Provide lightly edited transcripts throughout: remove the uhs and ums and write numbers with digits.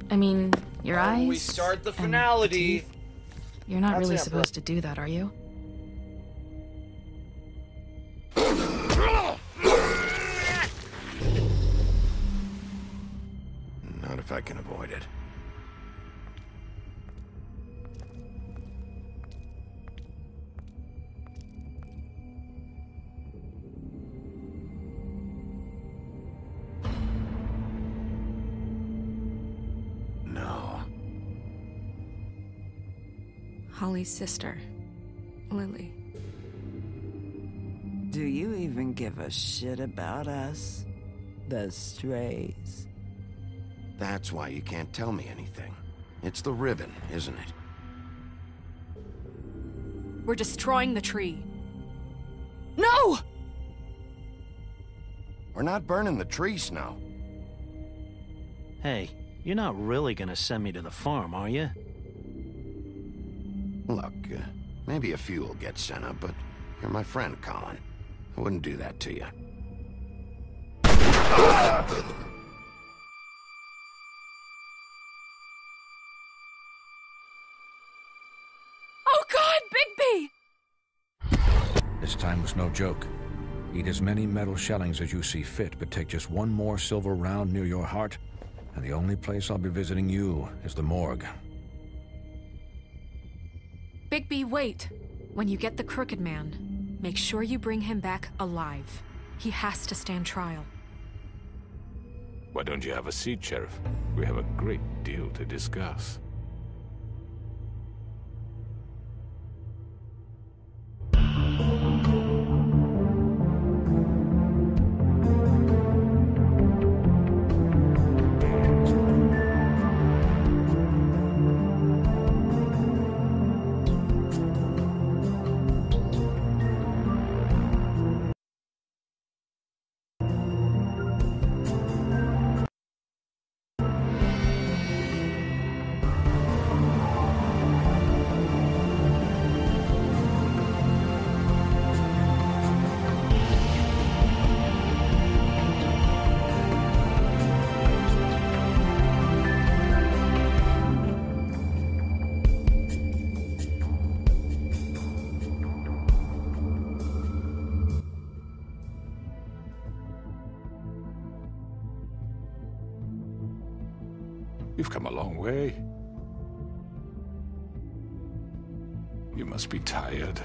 I mean, your eyes. We start the and finality. teeth. You're not really That's it, bro. supposed to do that, are you? Not if I can avoid it. No. Holly's sister, Lily. Do you even give a shit about us? The strays? That's why you can't tell me anything. It's the ribbon, isn't it? We're destroying the tree. No! We're not burning the tree, Snow. Hey, you're not really gonna send me to the farm, are you? Look, maybe a few will get sent up, but you're my friend, Colin. I wouldn't do that to you. Oh God, Bigby! This time was no joke. Eat as many metal shellings as you see fit, but take just one more silver round near your heart, and the only place I'll be visiting you is the morgue. Bigby, wait. When you get the Crooked Man, make sure you bring him back alive. He has to stand trial. Why don't you have a seat, Sheriff? We have a great deal to discuss. You've come a long way. You must be tired.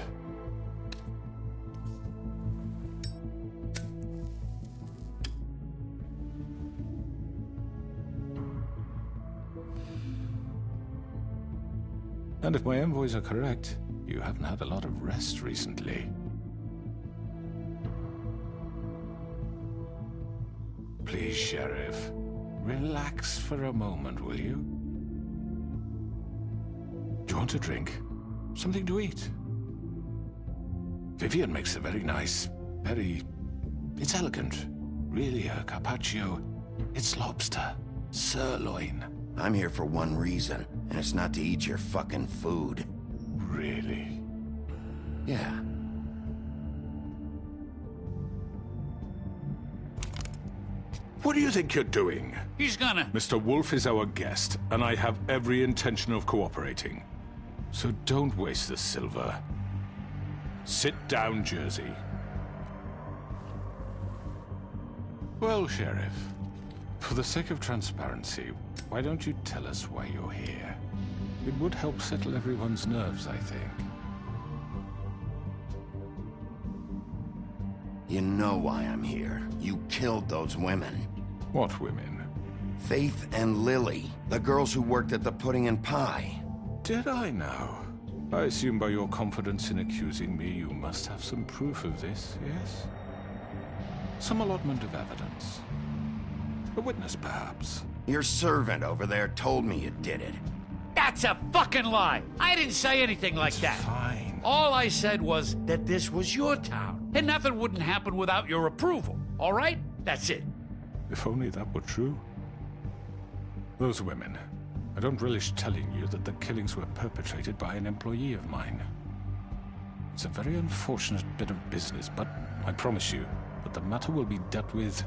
And if my envoys are correct, you haven't had a lot of rest recently. Please, Sheriff. Relax for a moment, will you? Do you want a drink? Something to eat? Vivian makes a very nice, it's elegant. Really a carpaccio. It's lobster. Sirloin. I'm here for one reason, and it's not to eat your fucking food. Really? Yeah. What do you think you're doing? He's gonna... Mr. Wolf is our guest, and I have every intention of cooperating. So don't waste the silver. Sit down, Jersey. Well, Sheriff, for the sake of transparency, why don't you tell us why you're here? It would help settle everyone's nerves, I think. You know why I'm here. You killed those women. What women? Faith and Lily, the girls who worked at the Pudding and Pie. Did I now? I assume by your confidence in accusing me, you must have some proof of this, yes? Some allotment of evidence. A witness, perhaps. Your servant over there told me you did it. That's a fucking lie! I didn't say anything like that. Fine. All I said was that this was your town, and nothing wouldn't happen without your approval, all right? That's it. If only that were true. Those women. I don't relish telling you that the killings were perpetrated by an employee of mine. It's a very unfortunate bit of business, but I promise you that the matter will be dealt with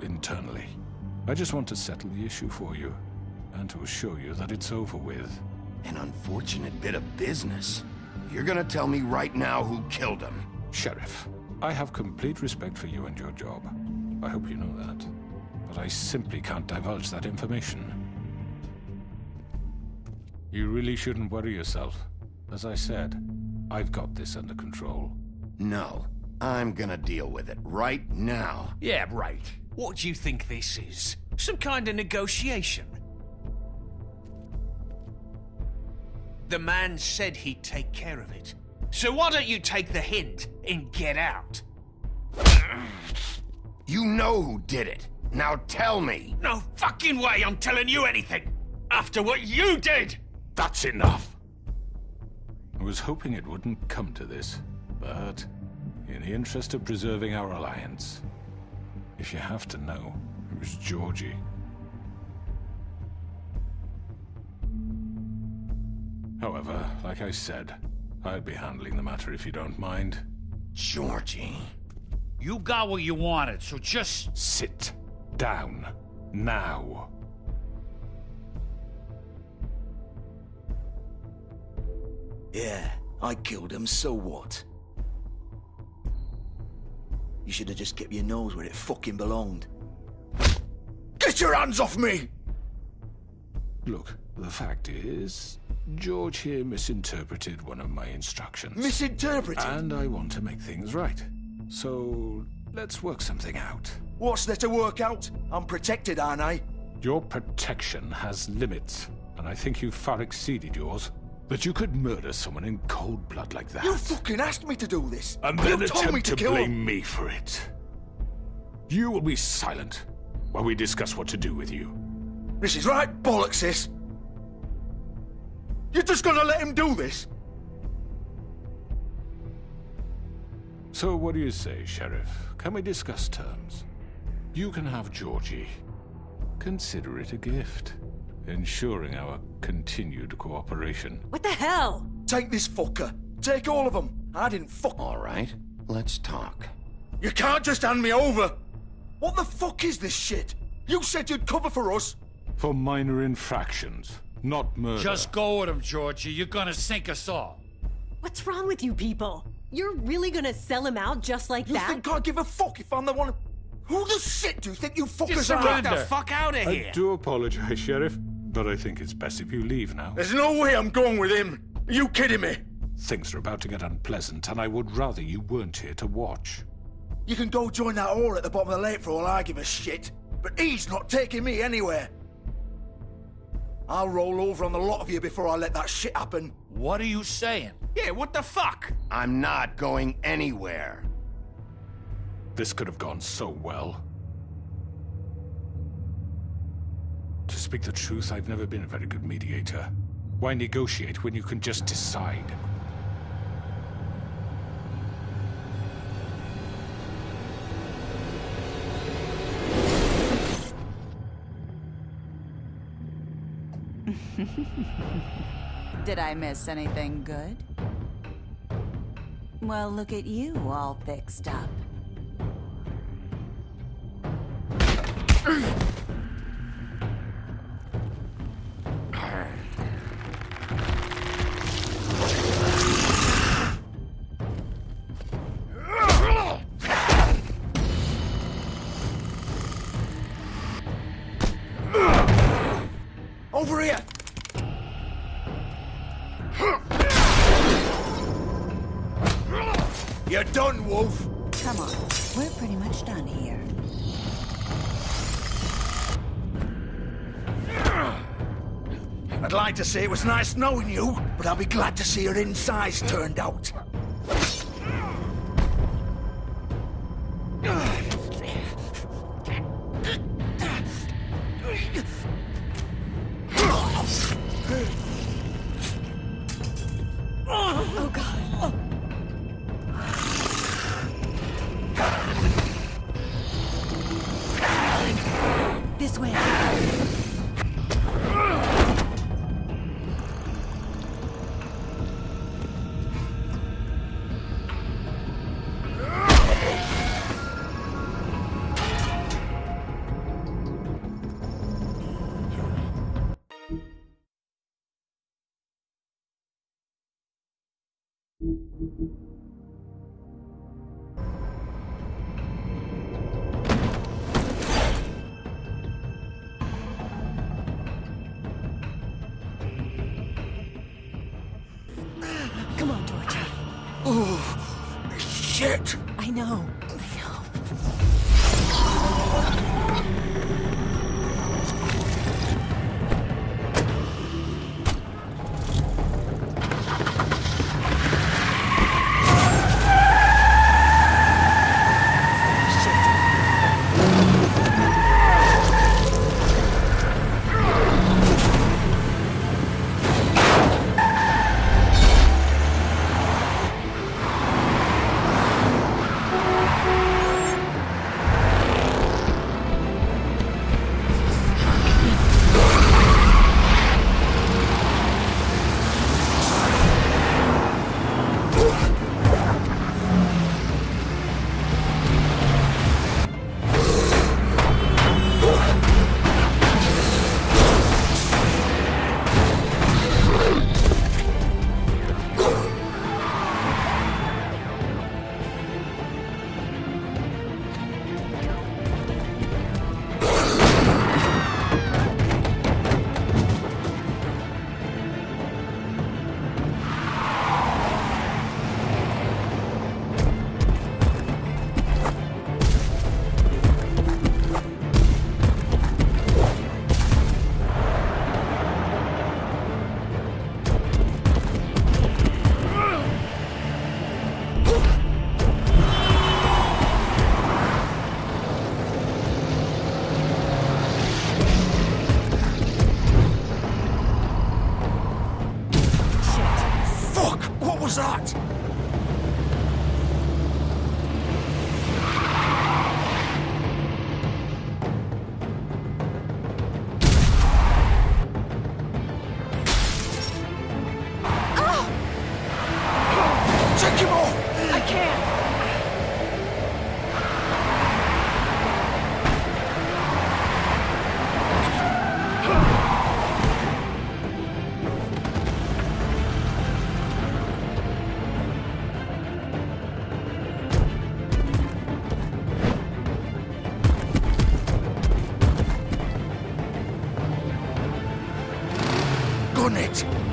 internally. I just want to settle the issue for you, and to assure you that it's over with. An unfortunate bit of business. You're gonna tell me right now who killed him. Sheriff, I have complete respect for you and your job. I hope you know that. But I simply can't divulge that information. You really shouldn't worry yourself. As I said, I've got this under control. No, I'm gonna deal with it right now. Yeah, right. What do you think this is? Some kind of negotiation? The man said he'd take care of it. So why don't you take the hint and get out? You know who did it. Now tell me. No fucking way I'm telling you anything! After what you did! That's enough! I was hoping it wouldn't come to this, but in the interest of preserving our alliance, if you have to know, it was Georgie. However, like I said, I'd be handling the matter if you don't mind. Georgie. You got what you wanted, so just... Sit down. Now. Yeah, I killed him, so what? You should have just kept your nose where it fucking belonged. Get your hands off me! Look, the fact is, George here misinterpreted one of my instructions. Misinterpreted? And I want to make things right. So, let's work something out. What's there to work out? I'm protected, aren't I? Your protection has limits, and I think you've far exceeded yours. That you could murder someone in cold blood like that. You fucking asked me to do this! And then you told me attempt to kill blame him. me for it. You will be silent while we discuss what to do with you. This is right bollocks, sis. You're just gonna let him do this? So what do you say, Sheriff? Can we discuss terms? You can have Georgie. Consider it a gift, ensuring our continued cooperation. What the hell? Take this fucker. Take all of them. I didn't fuck... All right, let's talk. You can't just hand me over! What the fuck is this shit? You said you'd cover for us! For minor infractions, not murder. Just go with him, Georgie. You're gonna sink us all. What's wrong with you people? You're really gonna sell him out just like You that? think I give a fuck if I'm the one... Who the shit do you think you fuckers Just are? surrender. Get the fuck out of I here! do apologize, Sheriff, but I think it's best if you leave now. There's no way I'm going with him. Are you kidding me? Things are about to get unpleasant, and I would rather you weren't here to watch. You can go join that whore at the bottom of the lake for all I give a shit. But he's not taking me anywhere. I'll roll over on the lot of you before I let that shit happen. What are you saying? Yeah, what the fuck? I'm not going anywhere. This could have gone so well. To speak the truth, I've never been a very good mediator. Why negotiate when you can just decide? Did I miss anything good? Well, look at you, all fixed up. Over here! You're done, Wolf! Come on, we're pretty much done here. I'd like to say it was nice knowing you, but I'll be glad to see your insides turned out. Oh god. This way. Come on, Georgie. Oh, shit! I know.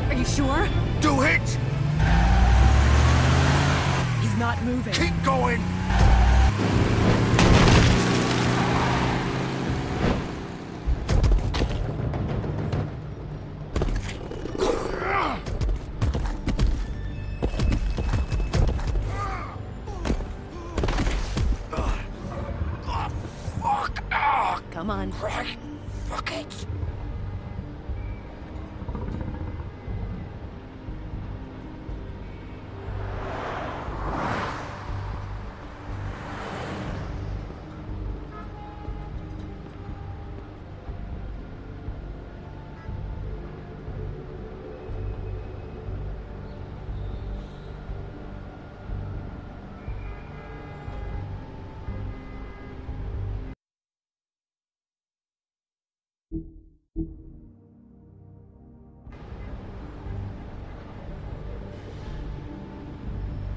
Are you sure? Do it! He's not moving. Keep going! Come on. Right. Fuck it.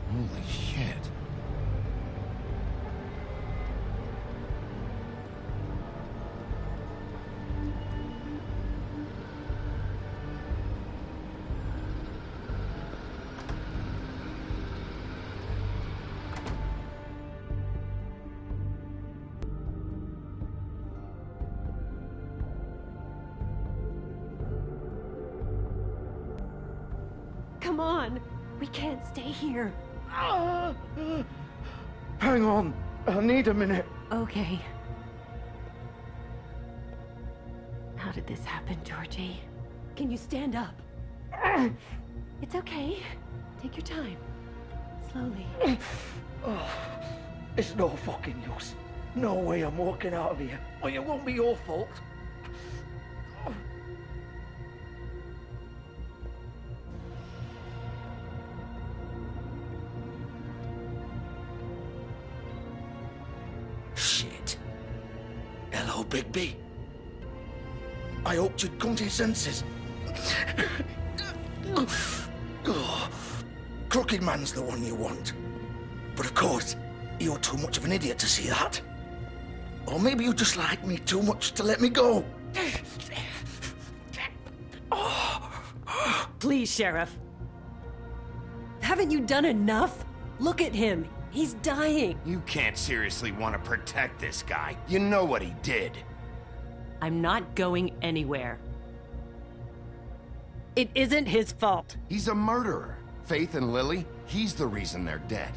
Holy shit. Come on. We can't stay here. Hang on. I need a minute. Okay. How did this happen, Georgie? Can you stand up? It's okay. Take your time. Slowly. It's no fucking use. No way I'm walking out of here. Well, it won't be your fault. Shit. Hello, Bigby. I hoped you'd come to your senses. Crooked Man's the one you want. But of course, you're too much of an idiot to see that. Or maybe you just like me too much to let me go. Please, Sheriff. Haven't you done enough? Look at him. He's dying. You can't seriously want to protect this guy. You know what he did. I'm not going anywhere. It isn't his fault. He's a murderer. Faith and Lily, he's the reason they're dead.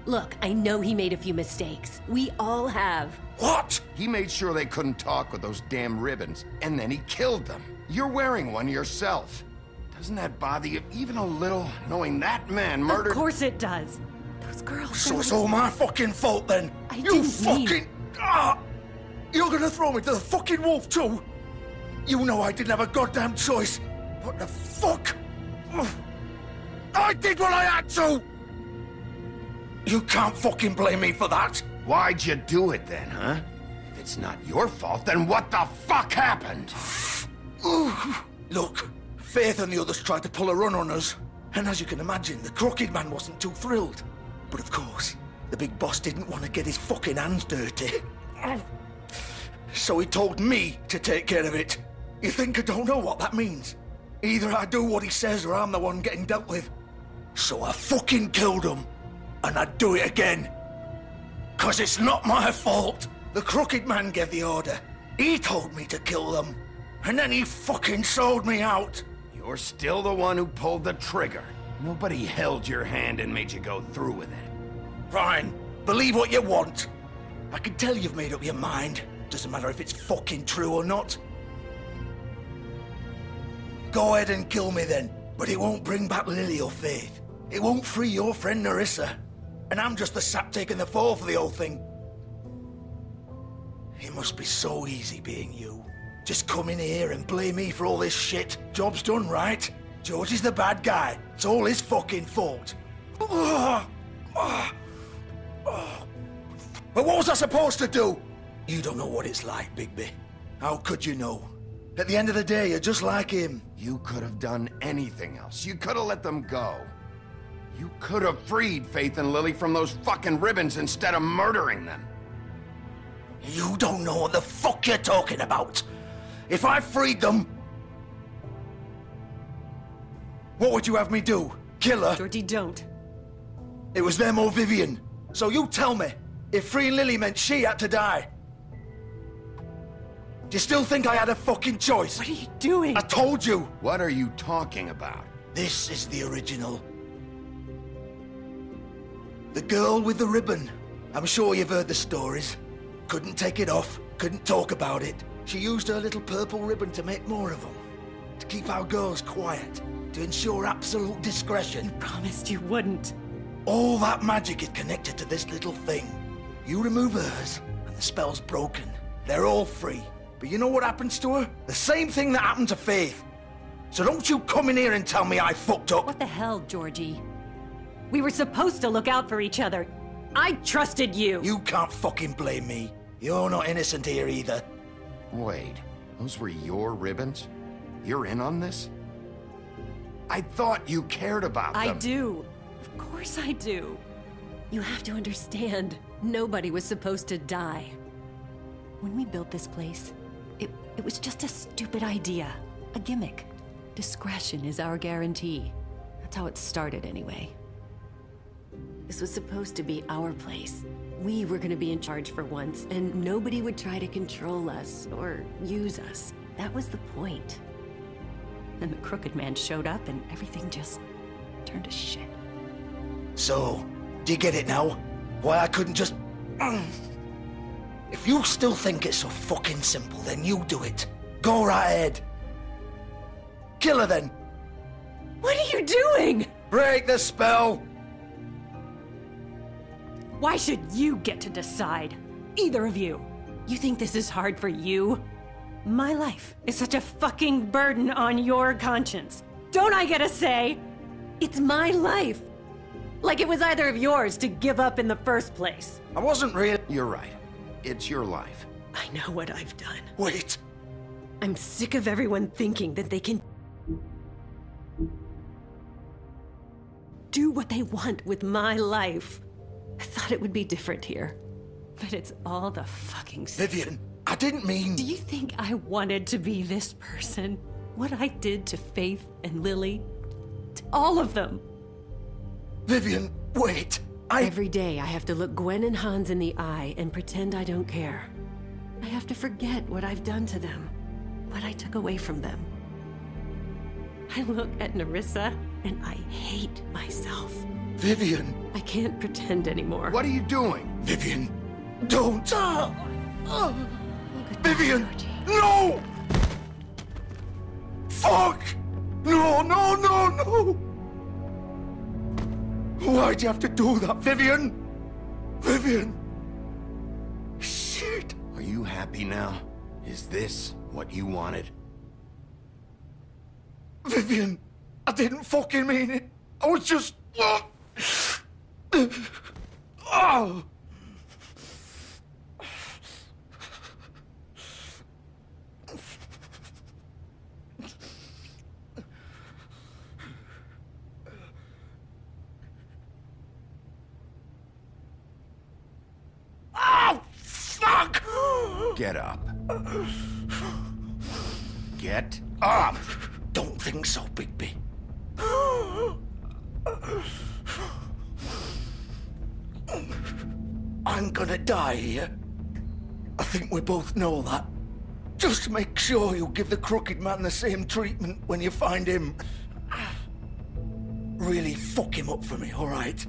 Look, I know he made a few mistakes. We all have. What? He made sure they couldn't talk with those damn ribbons, and then he killed them. You're wearing one yourself. Doesn't that bother you even a little, knowing that man murdered— Of course it does. Those girls— So it's all my fucking fault then? You fucking— You're gonna throw me to the fucking wolf too? You know I didn't have a goddamn choice. What the fuck? I did what I had to! You can't fucking blame me for that. Why'd you do it then, huh? If it's not your fault, then what the fuck happened? Look, Faith and the others tried to pull a run on us. And as you can imagine, the Crooked Man wasn't too thrilled. But of course, the big boss didn't want to get his fucking hands dirty. So he told me to take care of it. You think I don't know what that means? Either I do what he says or I'm the one getting dealt with. So I fucking killed him. And I'd do it again. 'Cause it's not my fault. The Crooked Man gave the order. He told me to kill them. And then he fucking sold me out. You're still the one who pulled the trigger. Nobody held your hand and made you go through with it. Fine. Believe what you want. I can tell you've made up your mind. Doesn't matter if it's fucking true or not. Go ahead and kill me then. But it won't bring back Lily or Faith. It won't free your friend Nerissa. And I'm just the sap taking the fall for the whole thing. It must be so easy being you. Just come in here and blame me for all this shit. Job's done, right? George is the bad guy. It's all his fucking fault. But what was I supposed to do? You don't know what it's like, Bigby. How could you know? At the end of the day, you're just like him. You could have done anything else. You could have let them go. You could have freed Faith and Lily from those fucking ribbons instead of murdering them. You don't know what the fuck you're talking about. If I freed them... What would you have me do? Kill her? Georgie, don't. It was them or Vivian. So you tell me, if freeing Lily meant she had to die, do you still think I had a fucking choice? What are you doing? I told you. What are you talking about? This is the original. The girl with the ribbon. I'm sure you've heard the stories. Couldn't take it off, couldn't talk about it. She used her little purple ribbon to make more of them. To keep our girls quiet. To ensure absolute discretion. Promised you wouldn't. All that magic is connected to this little thing. You remove hers, and the spell's broken. They're all free. But you know what happens to her? The same thing that happened to Faith. So don't you come in here and tell me I fucked up. What the hell, Georgie? We were supposed to look out for each other. I trusted you. You can't fucking blame me. You're not innocent here either. Wait, those were your ribbons? You're in on this? I thought you cared about them. I do. Of course I do. You have to understand, nobody was supposed to die. When we built this place, it was just a stupid idea. A gimmick. Discretion is our guarantee. That's how it started anyway. This was supposed to be our place. We were gonna be in charge for once, and nobody would try to control us or use us. That was the point. Then the Crooked Man showed up and everything just turned to shit. So, do you get it now? Why I couldn't just... If you still think it's so fucking simple, then you do it. Go right ahead. Kill her then. What are you doing? Break the spell. Why should you get to decide? Either of you. You think this is hard for you? My life is such a fucking burden on your conscience. Don't I get a say? It's my life. Like it was either of yours to give up in the first place. I wasn't really... You're right. It's your life. I know what I've done. Wait. I'm sick of everyone thinking that they can... do what they want with my life. I thought it would be different here. But it's all the fucking same. Vivian, I didn't mean... Do you think I wanted to be this person? What I did to Faith and Lily? To all of them. Vivian, wait. Every day I have to look Gwen and Hans in the eye and pretend I don't care. I have to forget what I've done to them. What I took away from them. I look at Nerissa and I hate myself. Vivian. I can't pretend anymore. What are you doing? Vivian, don't. Vivian, no! Fuck! No, no, no, no! Why'd you have to do that, Vivian? Vivian! Shit! Are you happy now? Is this what you wanted? Vivian, I didn't fucking mean it. I was just... Oh! Fuck! Get up. Get up! Don't think so, Bigby. I'm gonna die here. I think we both know that. Just make sure you give the crooked man the same treatment when you find him. Really fuck him up for me, all right?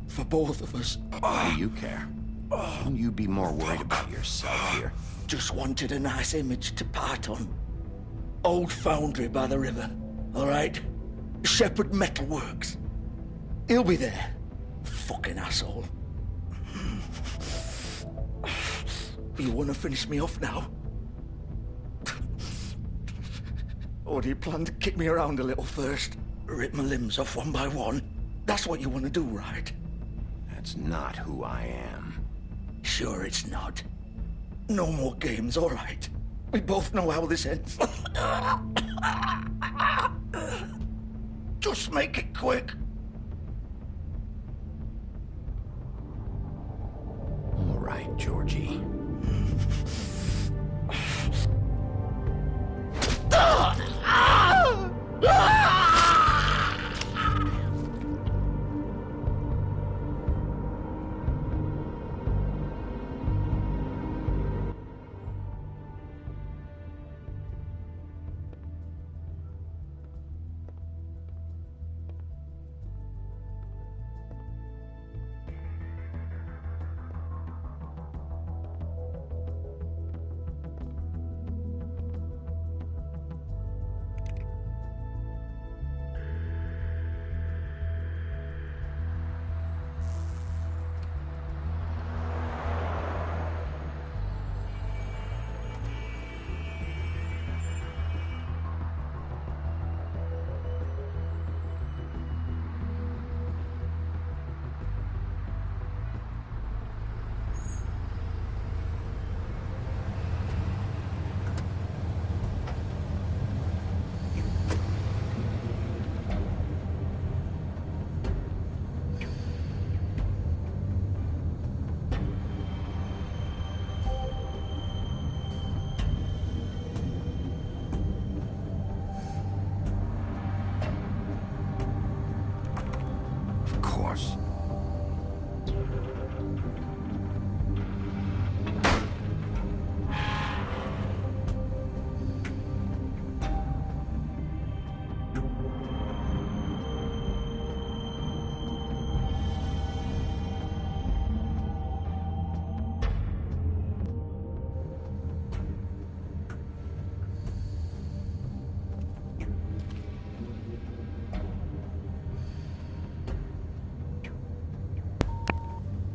For both of us. Why do you care? Shouldn't you be more worried about yourself here? Just wanted a nice image to part on. Old foundry by the river, all right? Shepherd Metalworks. He'll be there. Fucking asshole. You want to finish me off now? Or do you plan to kick me around a little first? Rip my limbs off one by one? That's what you want to do, right? That's not who I am. Sure it's not. No more games, all right. We both know how this ends. Just make it quick. All right, Georgie.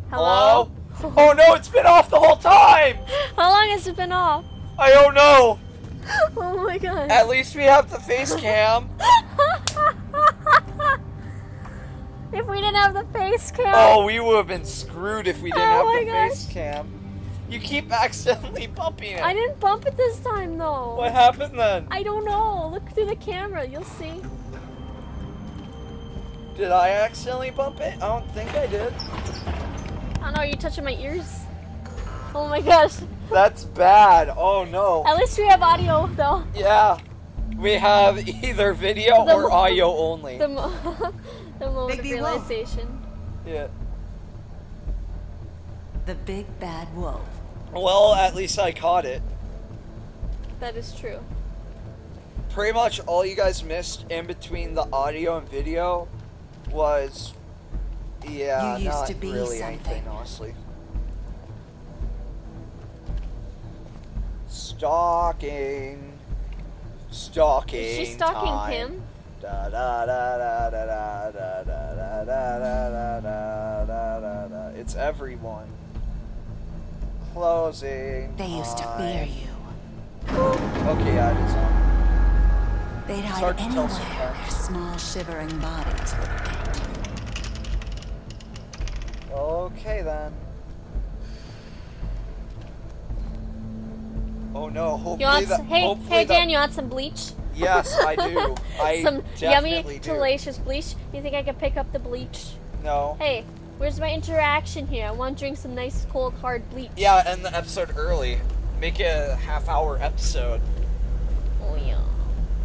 Hello? Oh no, it's been off the whole time! How long has it been off? I don't know. Oh my god. At least we have the face cam. If we didn't have the face cam. Oh, we would have been screwed if we didn't have the gosh. face cam. You keep accidentally bumping it. I didn't bump it this time though. What happened then? I don't know. Look through the camera, you'll see. Did I accidentally bump it? I don't think I did. I don't know, are you touching my ears? Oh my gosh. That's bad. Oh no. At least we have audio though. Yeah. We have either video or audio only. The moment of realization. Yeah. The big bad wolf. Well, at least I caught it. That is true. Pretty much all you guys missed in between the audio and video was, yeah, You used not to be really something. anything, honestly. Stalking. Stalking. Is she stalking time. him? Da da da da da da da da da da da da da da. It's everyone. Closing. They used to fear you. Okay, yeah, it is on. They'd It's hide hard to tell anywhere sometimes. their small shivering bodies would fit. Okay then. Oh no! Hopefully You want that. hey Dan, you want some bleach? Yes, I do. I some yummy, definitely do. delicious bleach. You think I could pick up the bleach? No. Hey, where's my interaction here? I want to drink some nice, cold, hard bleach. Yeah, end the episode early. Make it a half-hour episode. Oh yeah.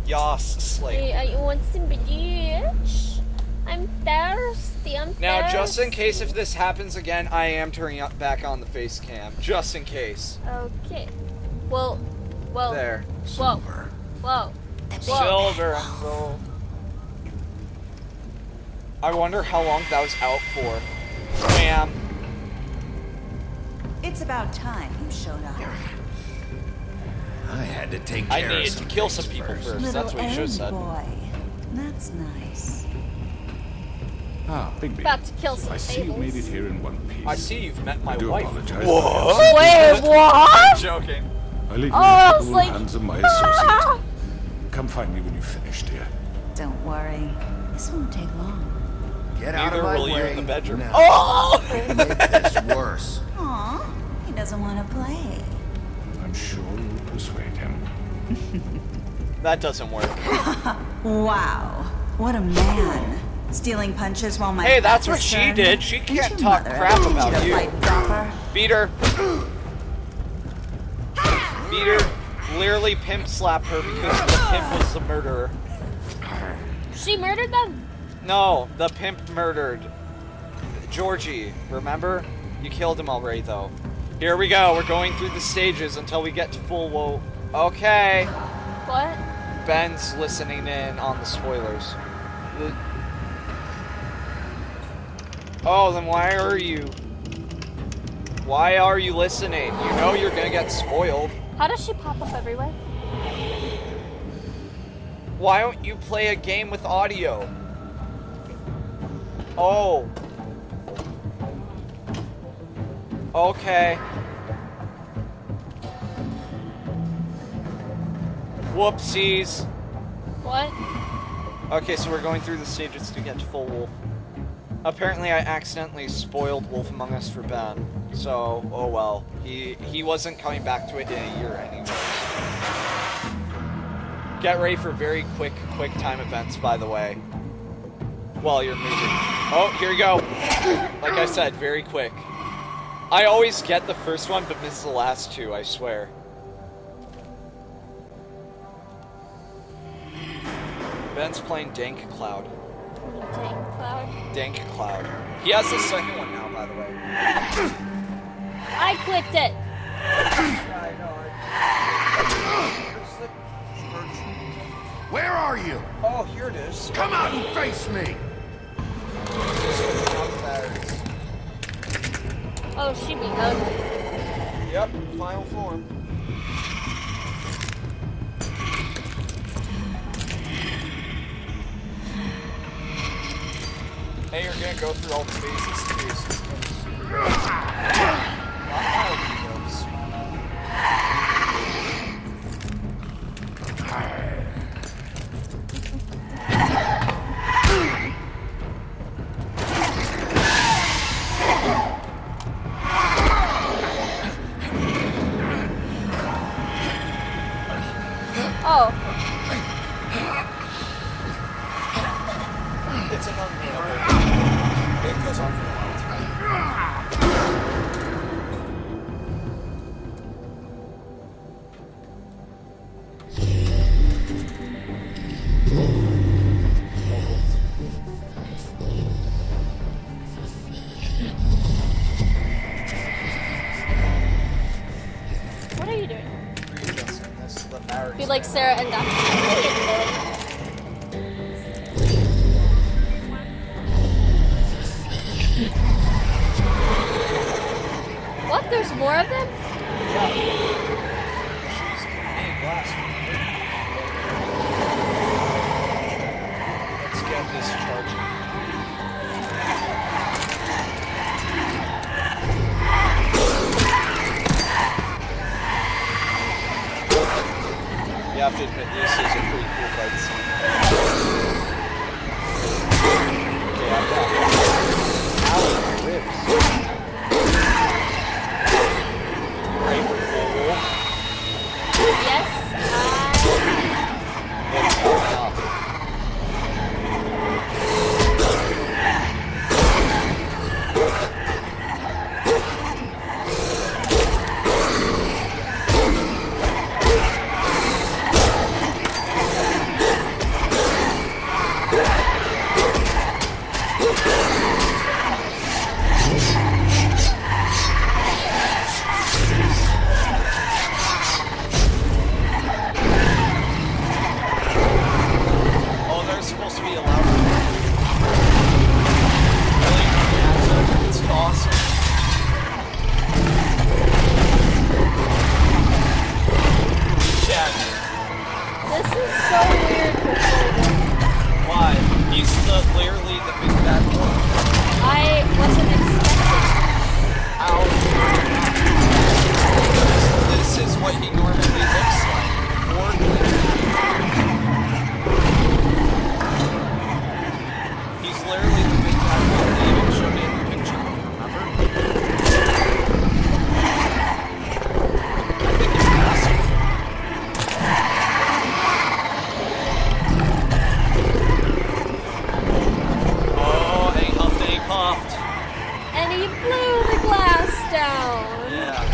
Yas, Slate. Hey, I want some bleach. I'm thirsty. Now, just in case if this happens again, I am turning back on the face cam. Just in case. Okay. Whoa. There. Whoa. Whoa. Silver and gold. I wonder how long that was out for. Bam. It's about time you showed up. I had to take I care of needed to kill some people first. Little That's what you should have said. boy. That's nice. Ah, Bigby. About to kill some I see you made it tables. here in one piece. I see you've met my I do wife. apologize. What? Wait, what? I'm joking. I leave Oh, you I in the was cool like, hands of my ah! associate. Come find me when you finish, dear. Don't worry. This won't take long. Get out Neither of my will you way. in the bedroom. now. Oh! Make this worse. Aw, he doesn't want to play. I'm sure you'll persuade him. That doesn't work. Wow, what a man. Stealing punches while my Hey, that's back what is she turned? did. She Didn't can't your talk mother crap ever teach about to you. fight proper? Beat her. Beat her. Literally pimp slap her because the pimp was the murderer. She murdered them? No, the pimp murdered Georgie. Remember? You killed him already, though. Here we go. We're going through the stages until we get to full woe. Okay. What? Ben's listening in on the spoilers. Oh, then why are you? Why are you listening? You know you're gonna get spoiled. How does she pop up everywhere? Why don't you play a game with audio? Oh. Okay. Whoopsies. What? Okay, so we're going through the stages to get to full wolf. Apparently I accidentally spoiled Wolf Among Us for Ben. So, oh well. He wasn't coming back to it in a year anyways. Get ready for very quick time events, by the way. While you're moving. Oh, here you go. Like I said, very quick. I always get the first one, but miss the last two, I swear. Ben's playing Dank Cloud. Dank Cloud. Dank Cloud. He has the second one now, by the way. I clicked it. Where are you? Oh, here it is. Come out and face me. Oh, she be ugly. Yep, final form. Hey, you're gonna go through all the phases too. Oh. It's an unreal. It goes on for a while. What are you doing? This is the marriage. Be like Sarah and Dr. What? There's more of them? She's made glass. Let's get this charging. You have to admit, this is a pretty cool fight scene. Okay, I've got ow, ribs. You ready for full wolf? Yes, Let's go now. Oh, they're supposed to be allowed. Really? It's awesome. Yeah. this is so weird for children. Why? He's clearly the big bad boy. I wasn't expecting. Ow. This is what he normally looks like. He's literally the big bad boy they even showed me in the picture. Remember? I think it's awesome. Oh, and he huffed and he puffed. And he blew the glass down. Yeah.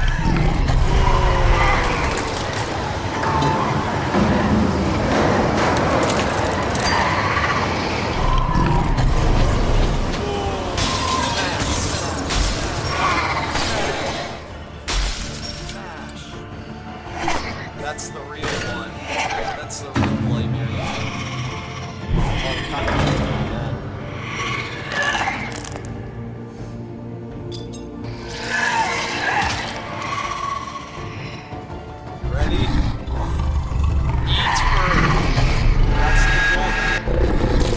That's the real one. That's the real Bloody Mary. Well, kind of ready? Eat her. That's the goal.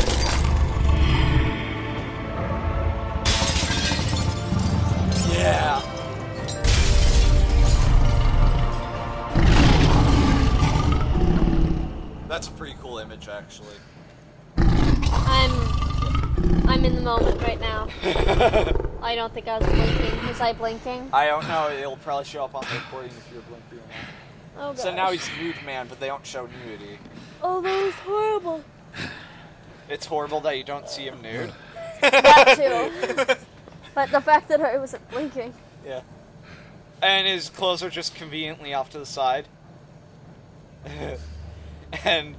Yeah. That's a pretty cool image, actually. I'm in the moment right now. I don't think I was blinking. Was I blinking? I don't know. It'll probably show up on the recording if you're blinking or not. Oh gosh. So now he's nude man, but they don't show nudity. Oh, that was horrible. It's horrible that you don't see him nude. That too. But the fact that I wasn't blinking. Yeah. And his clothes are just conveniently off to the side. and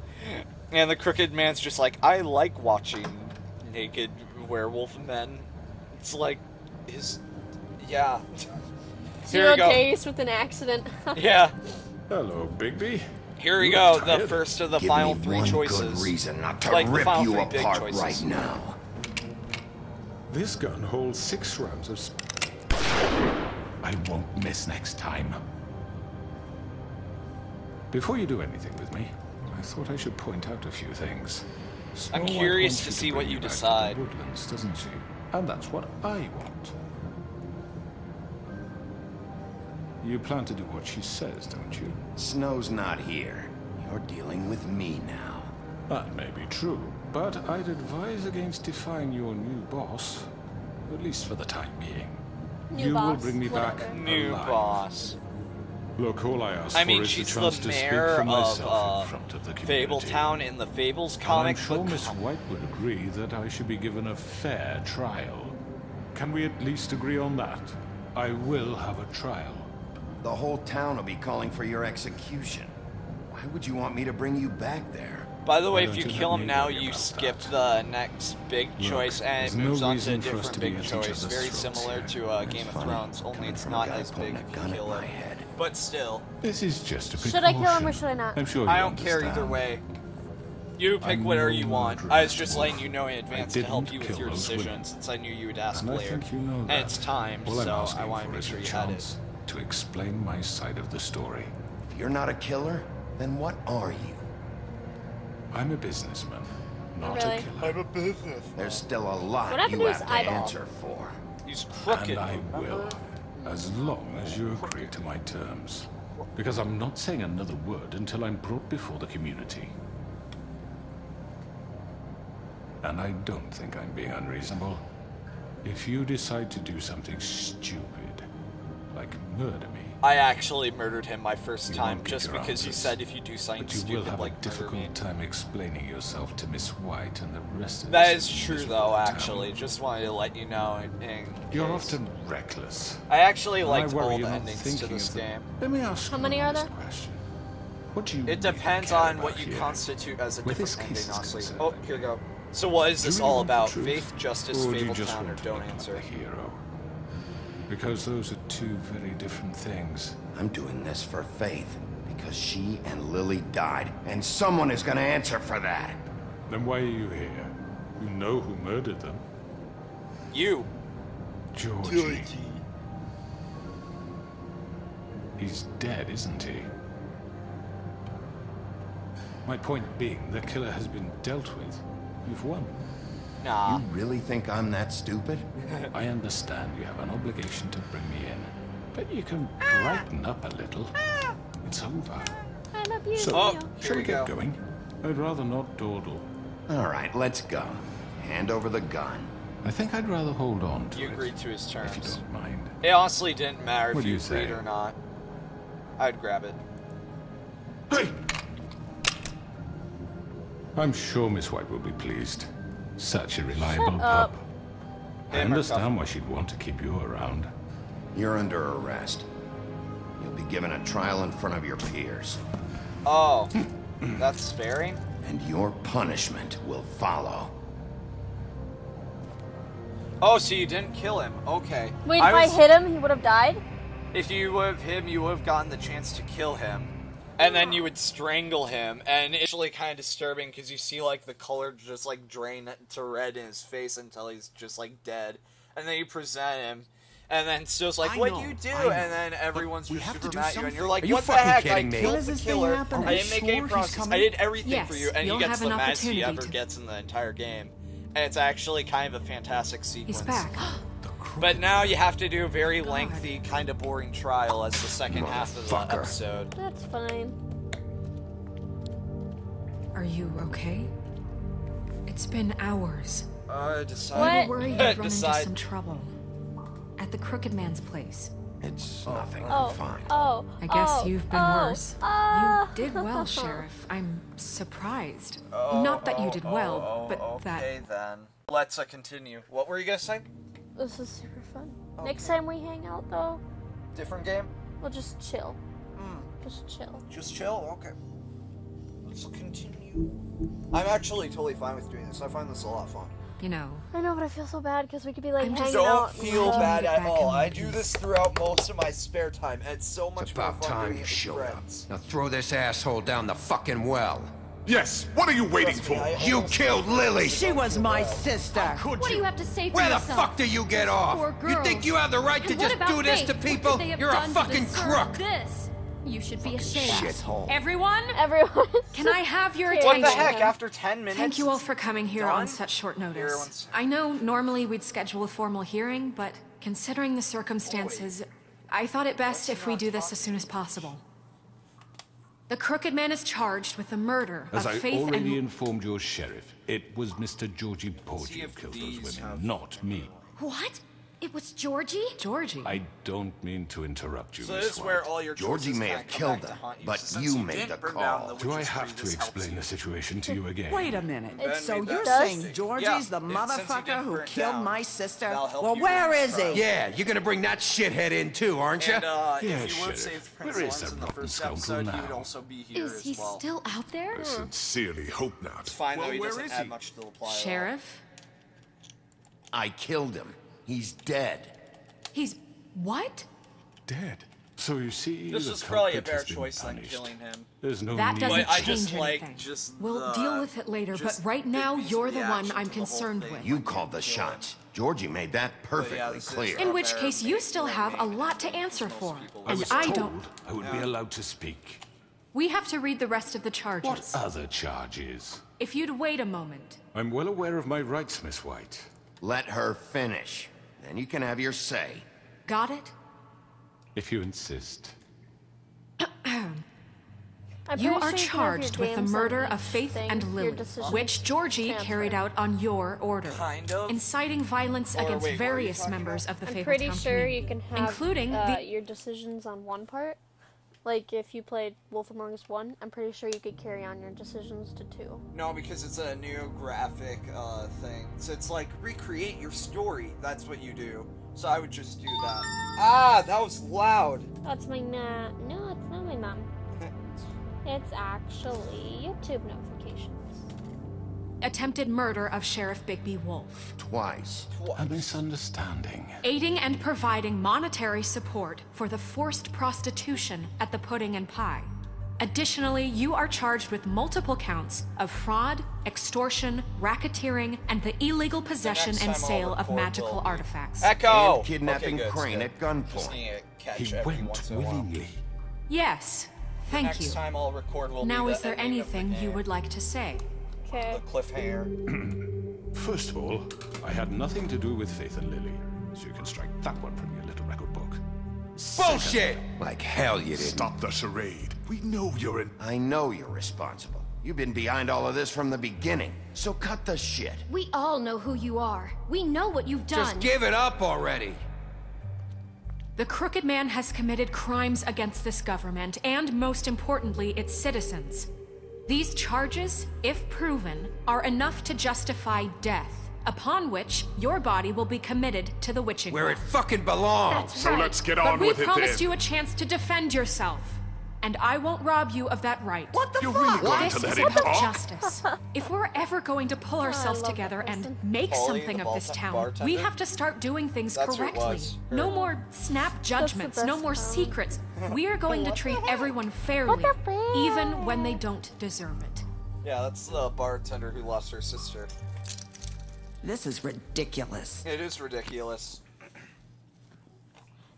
the crooked man's just like, I like watching naked werewolf men. It's like his, yeah. Zero days with an accident. Yeah. Hello, Bigby. Here we go, the first of the final three choices. Good reason not to like rip the final you three big apart choices. right now. This gun holds 6 rounds of I won't miss next time. Before you do anything with me, I thought I should point out a few things. I'm Snow White curious wants to you see bring what you back to the decide. Woodlands, doesn't she? And that's what I want. You plan to do what she says, don't you? Snow's not here. You're dealing with me now. That may be true, but I'd advise against defying your new boss, at least for the time being. New you will boss, bring me whatever. back New alive. boss. Look, all I ask I mean, for is the she's chance the to speak mayor for myself in of front of the community. Fabletown in the Fables And comic. I'm sure but Miss White would agree that I should be given a fair trial. Can we at least agree on that? I will have a trial. The whole town will be calling for your execution. Why would you want me to bring you back there? By the way, Why if you don't you kill let him me now, worry you about skip that? the next big Look, choice and there's it no moves on to a reason for us different to be big at each choice. other's Very throats similar here. to It's Game of funny, Thrones, only coming it's from a not guy as pointing big a if you gun at kill my him. head. But still, This is just a precaution. Should I kill him or should I not? I'm sure you I don't care understand. either way. You pick I'm whatever no you want. murderer, I was just Wolf. letting you know in I advance to help didn't you with kill your those decision, women. since I knew you would ask And I later. think you know And that. it's timed, All I'm so asking I want to for make is sure a you had it. chance to explain my side of the story. If you're not a killer, then what are you? I'm a businessman, not Really? a killer. I'm a business. There's still a lot What happened you to have his to eyeball? answer for. He's crooked. And I will, as long as you agree to my terms. Because I'm not saying another word until I'm brought before the community. And I don't think I'm being unreasonable. If you decide to do something stupid, like murder me, I actually murdered him my first You time won't get just your because you answers, said if you do something but you will stupid have like a murder me. difficult time explaining yourself to Miss White and the rest of That this is true miserable though, town. actually. Just wanted to let you know. You're case. often reckless. I actually And liked worry all you're the not endings to thinking this of the- game. Let me ask How you many an are honest there? question. What do you It depends really care on what about you here? constitute as a Where this different case ending, is honestly. concerned. Oh, here we go. So what is Do you this really all want the about? truth? Faith, justice, Or do you just Fabletown, or want to don't look like answer? a hero? Because those are two very different things. I'm doing this for Faith, because she and Lily died, and someone is gonna answer for that. Then why are you here? You know who murdered them. You. Georgie. He's dead, isn't he? My point being, the killer has been dealt with. You've won. Nah. You really think I'm that stupid? I understand you have an obligation to bring me in, but you can brighten up a little. It's over. I'm abusing So, you. shall we get going? I'd rather not dawdle. All right, let's go. Hand over the gun. I think I'd rather hold on to You it, agreed to his terms. if you don't mind. It honestly didn't matter What if do you you say? agreed or not. I'd grab it. Hey! I'm sure Miss White will be pleased. Such a reliable Shut up. pup. I understand why she'd want to keep you around. You're under arrest. You'll be given a trial in front of your peers. Oh, that's sparing? And your punishment will follow. Oh, so you didn't kill him. Okay. Wait, if I hit him, he would have died? If you would have hit him, you would have gotten the chance to kill him. And then you would strangle him. And it's actually kind of disturbing because you see, like, the color just, like, drain to red in his face until he's just, like, dead. And then you present him. And then Still's like, what'd you do? And then everyone's just super mad at you. And you're like, what the heck? I killed the killer. I didn't make any promises. I did everything for you. And he gets the maddest he ever gets in the entire game. And it's actually kind of a fantastic sequence. He's back. But now you have to do a very lengthy, kind of boring trial as the second half of the episode. That's fine. Are you okay? It's been hours. Decide. We were worried you'd run into some trouble. At the Crooked Man's place. It's nothing. Oh, I'm fine. oh, I guess oh, you've been oh, worse. oh. You did well, Sheriff. I'm surprised. Not that you did well, but that... Okay, then. Let's continue. What were you gonna say? This is super fun. Next time we hang out, though, Different game? we'll just chill. Just chill. Just chill? Okay. Let's continue. I'm actually totally fine with doing this. I find this a lot of fun. You know. I know, but I feel so bad because we could be like hanging Don't out. feel bad at all. I do this throughout most of my spare time, and it's so much more About fun time doing you it with showed up. friends. Now throw this asshole down the fucking well. Yes, what are you waiting Trust me, for? I You almost- killed Lily. She was my sister. What do you have to say for Where the yourself? fuck do you get off? Poor You think girls. you have the right to And what just about do this Faith? to What people? could they have You're a done to fucking deserve crook. This? You should be ashamed. Shithole. Everyone? Everyone. Can I have your What attention? What the heck? After 10 minutes? Thank you all for coming here Done? on such short Here, notice. one sec. I know normally we'd schedule a formal hearing, but considering the circumstances, I thought it best if we do this as soon as possible. The Crooked Man is charged with the murder As of I Faith already and... informed your sheriff, it was Mr. Georgie Porgy who killed those women, not me. What? It was Georgie? Georgie? I don't mean to interrupt you, So Miss this is White. where all your Georgie choices may kinda have come killed back to them, haunt you. but Since you made the didn't burn down call. Do I witch's have tree, to this helps explain you. the situation to you again? Wait a minute. Ben So made you're that saying mistake. Georgie's Yeah, the since he motherfucker didn't who burn killed down, my sister? that'll help Well, you where in is this he? Yeah, you're gonna bring that shithead in too, aren't you? And Yeah, if you would Sheriff. save Where Prince is Lawrence that in the rotten first scoundrel episode, he would now? also be here Is as he well. still out there? I sincerely hope not. It's fine though, Well, he where doesn't is add he? much to the plot. Sheriff? I killed him. He's dead. He's... what? Dead. So you see, This the is probably a culprit better has been choice than punished. killing him. There's no That need. doesn't I change just like anything. just We'll the- deal with it later, but just right now, his you're the one reaction I'm to the whole concerned thing. with. You called the shots. Georgie made that perfectly this is clear. In which case, you still have a lot to answer for. I And was I told don't... I would be allowed to speak. We have to read the rest of the charges. What other charges? If you'd wait a moment. I'm well aware of my rights, Miss White. Let her finish. Then you can have your say. Got it? If you insist. I'm You pretty are sure you can have charged your with the games on murder each of Faith thing, and your Lily, decisions which Georgie transfer. carried out on your order. Kind of. Inciting violence Or against wait, what are you various talking members about? of the I'm Fabletown pretty sure community, you can have including the... your decisions on one part. Like if you played Wolf Among Us 1, I'm pretty sure you could carry on your decisions to 2. No, because it's a new graphic thing. So it's like recreate your story. That's what you do. So I would just do that. Ah, that was loud. That's my No, it's not my mom. It's actually YouTube notifications. attempted murder of Sheriff Bigby Wolf. Twice. A misunderstanding. Aiding and providing monetary support for the forced prostitution at the Pudding and Pie. Additionally, you are charged with multiple counts of fraud, extortion, racketeering, and the illegal possession and sale of magical artifacts. Echo! And kidnapping Crane at gunpoint. Just need to catch He every went once in a while. willingly. Yes, thank Next you. time I'll record will Now, be is the there ending of the anything you game. would like to say? Okay. The cliffhanger. First of all, I had nothing to do with Faith and Lily, so you can strike that one from your little record book. Bullshit! Like hell you didn't. Stop the charade. We know you're in... I know you're responsible. You've been behind all of this from the beginning, so cut the shit. We all know who you are. We know what you've done. Just give it up already. The Crooked Man has committed crimes against this government, and most importantly, its citizens. These charges, if proven, are enough to justify death, upon which your body will be committed to the witching Where well. it fucking belongs. That's So right. let's get But on we with it promised then. you a chance to defend yourself. And I won't rob you of that right. What the You're fuck? really going This to let is him about talk? justice. If we're ever going to pull ourselves love together that and person. make Polly, something the of this town, we bartender? have to start doing things That's who it correctly. was. No more snap judgments, no best more part. secrets. We are going to treat everyone fairly, even when they don't deserve it. Yeah, that's the bartender who lost her sister. This is ridiculous. It is ridiculous.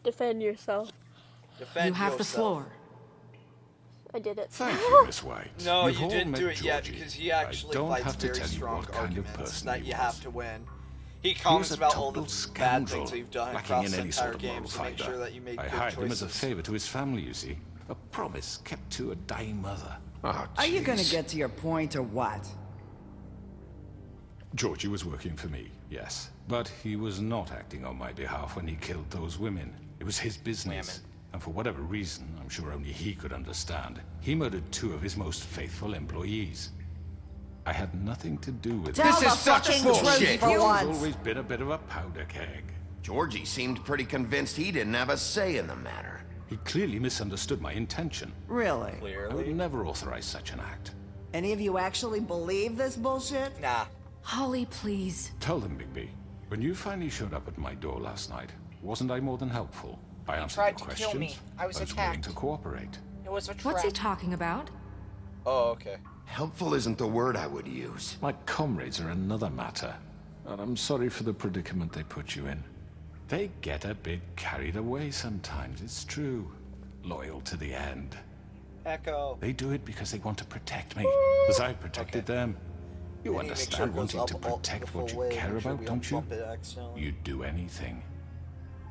Defend yourself. Defend You have the yourself. floor. I did it. Thank you, Miss White. No, You've you all didn't met do it yet Georgie. because he actually I don't fights have to very tell you strong what kind of arguments person that he you was. have to win. He He calms was a about all total the bad scoundrel, things that you've done lacking across in the any entire sort of game moral to make fiber. sure that you make I good hired him choices. as a favor to his family, you see. A promise kept to a dying mother. Oh, Are you gonna jeez. get to your point or what? Georgie was working for me, yes. But he was not acting on my behalf when he killed those women. It was his business. And for whatever reason, I'm sure only he could understand, he murdered 2 of his most faithful employees. I had nothing to do with it. Tell This the is such fucking bullshit. truth for He's once. always been a bit of a powder keg. Georgie seemed pretty convinced he didn't have a say in the matter. He clearly misunderstood my intention. Really? I would Clearly. never authorize such an act. Any of you actually believe this bullshit? Nah. Holly, please. Tell them, Bigby, when you finally showed up at my door last night, wasn't I more than helpful? I answered tried your to questions. kill me. I was willing attacked. to cooperate. It was a trap. What's he talking about? Oh, okay. Helpful isn't the word I would use. My comrades are another matter, and I'm sorry for the predicament they put you in. They get a bit carried away sometimes, it's true. Loyal to the end. Echo. They do it because they want to protect me, as I protected them. You We need to make sure understand it goes wanting to up all protect the full what you way, care make sure about, we don't you? bump it accidentally. You'd do anything.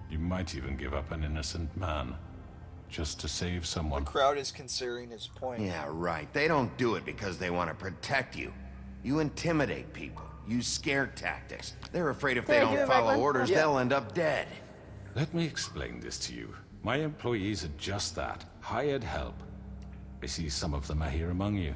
You might even give up an innocent man, just to save The someone. crowd is considering his point. Yeah, right. They don't do it because they want to protect you. You intimidate people. Use scare tactics. They're afraid if Did they I do don't it right, follow Glenn? orders, Yeah. they'll end up dead. Let me explain this to you. My employees are just that, hired help. I see some of them are here among you.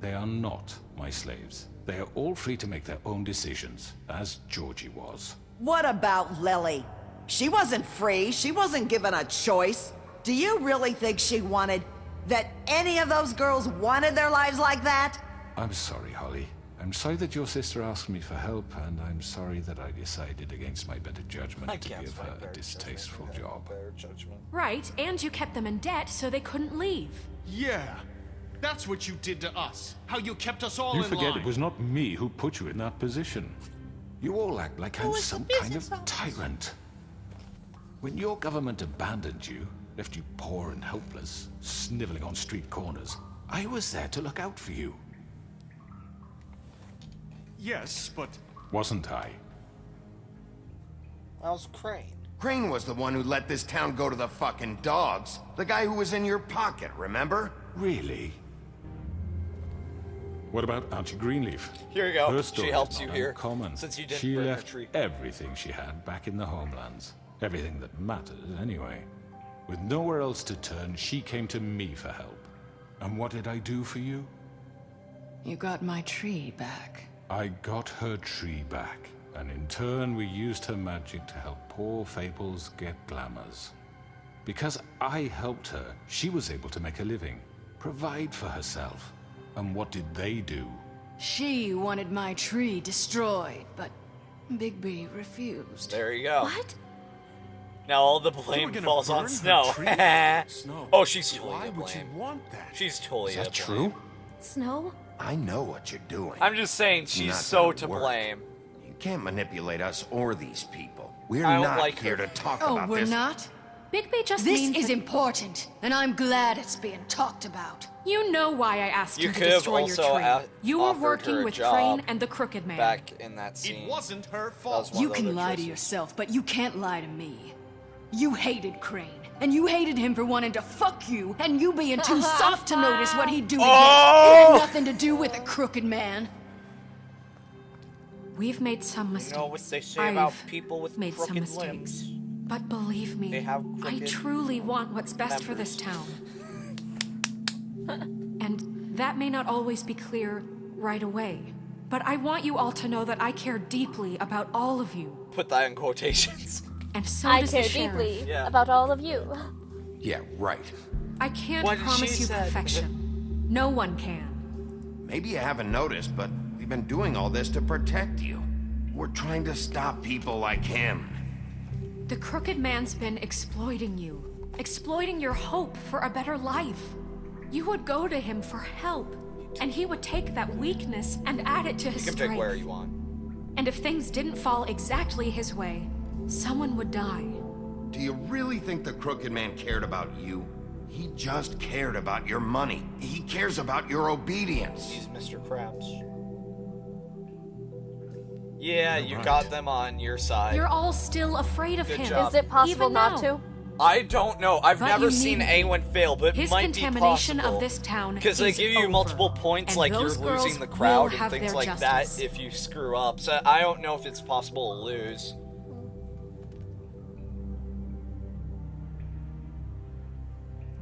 They are not my slaves. They are all free to make their own decisions, as Georgie was. What about Lily? She wasn't free. She wasn't given a choice. Do you really think she wanted... that any of those girls wanted their lives like that? I'm sorry, Holly. I'm sorry that your sister asked me for help, and I'm sorry that I decided against my better judgment to give her a distasteful job. Right, and you kept them in debt so they couldn't leave. Yeah, that's what you did to us. How you kept us all You in forget line. it was not me who put you in that position. You all act like I'm some kind of tyrant. When your government abandoned you, left you poor and helpless, sniveling on street corners, I was there to look out for you. Yes, but... Wasn't I? That was Crane. Crane was the one who let this town go to the fucking dogs. The guy who was in your pocket, remember? Really? What about Auntie Greenleaf? Here you go. Her She story helps is you not here, uncommon. since you didn't She burn her left tree. everything she had back in the homelands. Everything that mattered, anyway. With nowhere else to turn, she came to me for help. And what did I do for you? You got my tree back. I got her tree back, and in turn we used her magic to help poor Fables get glamours. Because I helped her, she was able to make a living, provide for herself. And what did they do? She wanted my tree destroyed, but Bigby refused. There you go. What? Now all the blame gonna falls burn on her Snow. tree? Snow. Oh, she's totally Why to would you blame. want that? She's totally Is that to true? blame. Snow? I know what you're doing. I'm just saying It's she's not so gonna to work. blame. You can't manipulate us or these people. We're I don't not like here her. to talk Oh, about we're this. not? Bigby just This means is that- important, and I'm glad it's being talked about. You know why I asked You you to could have destroy your also tree. You were offered her working a with job Crane and the Crooked Man. Back in that scene. It wasn't her That fault. was one You of the can other lie to choices. yourself, but you can't lie to me. You hated Crane, and you hated him for wanting to fuck you, and you being too soft to notice what he'd do to you. It had nothing to do with the Crooked Man. We've made some You mistakes. know what they say about I've people with made some crooked mistakes. limbs? But believe me, They have I crooked truly want what's best for this town. And that may not always be clear right away. But I want you all to know that I care deeply about all of you. Put that in quotations. And so I does care the sheriff. deeply Yeah. about all of you. Yeah, right. I can't What promise she you said. perfection. No one can. Maybe you haven't noticed, but we've been doing all this to protect you. We're trying to stop people like him. The Crooked Man's been exploiting you. Exploiting your hope for a better life. You would go to him for help, and he would take that weakness and add it to his You can strength. pick where you want. And if things didn't fall exactly his way, someone would die. Do you really think the Crooked Man cared about you? He just cared about your money. He cares about your obedience. He's Mr. Krabs. Yeah, you right. got them on your side. You're all still afraid of Good him. job. Is it possible Even not now. to? I don't know. I've But never you seen needn't. anyone fail, but it His might be contamination possible. of this town Because they is give you over. multiple points, And like you're those girls losing the will crowd and have things their like justice. that if you screw up. So I don't know if it's possible to lose.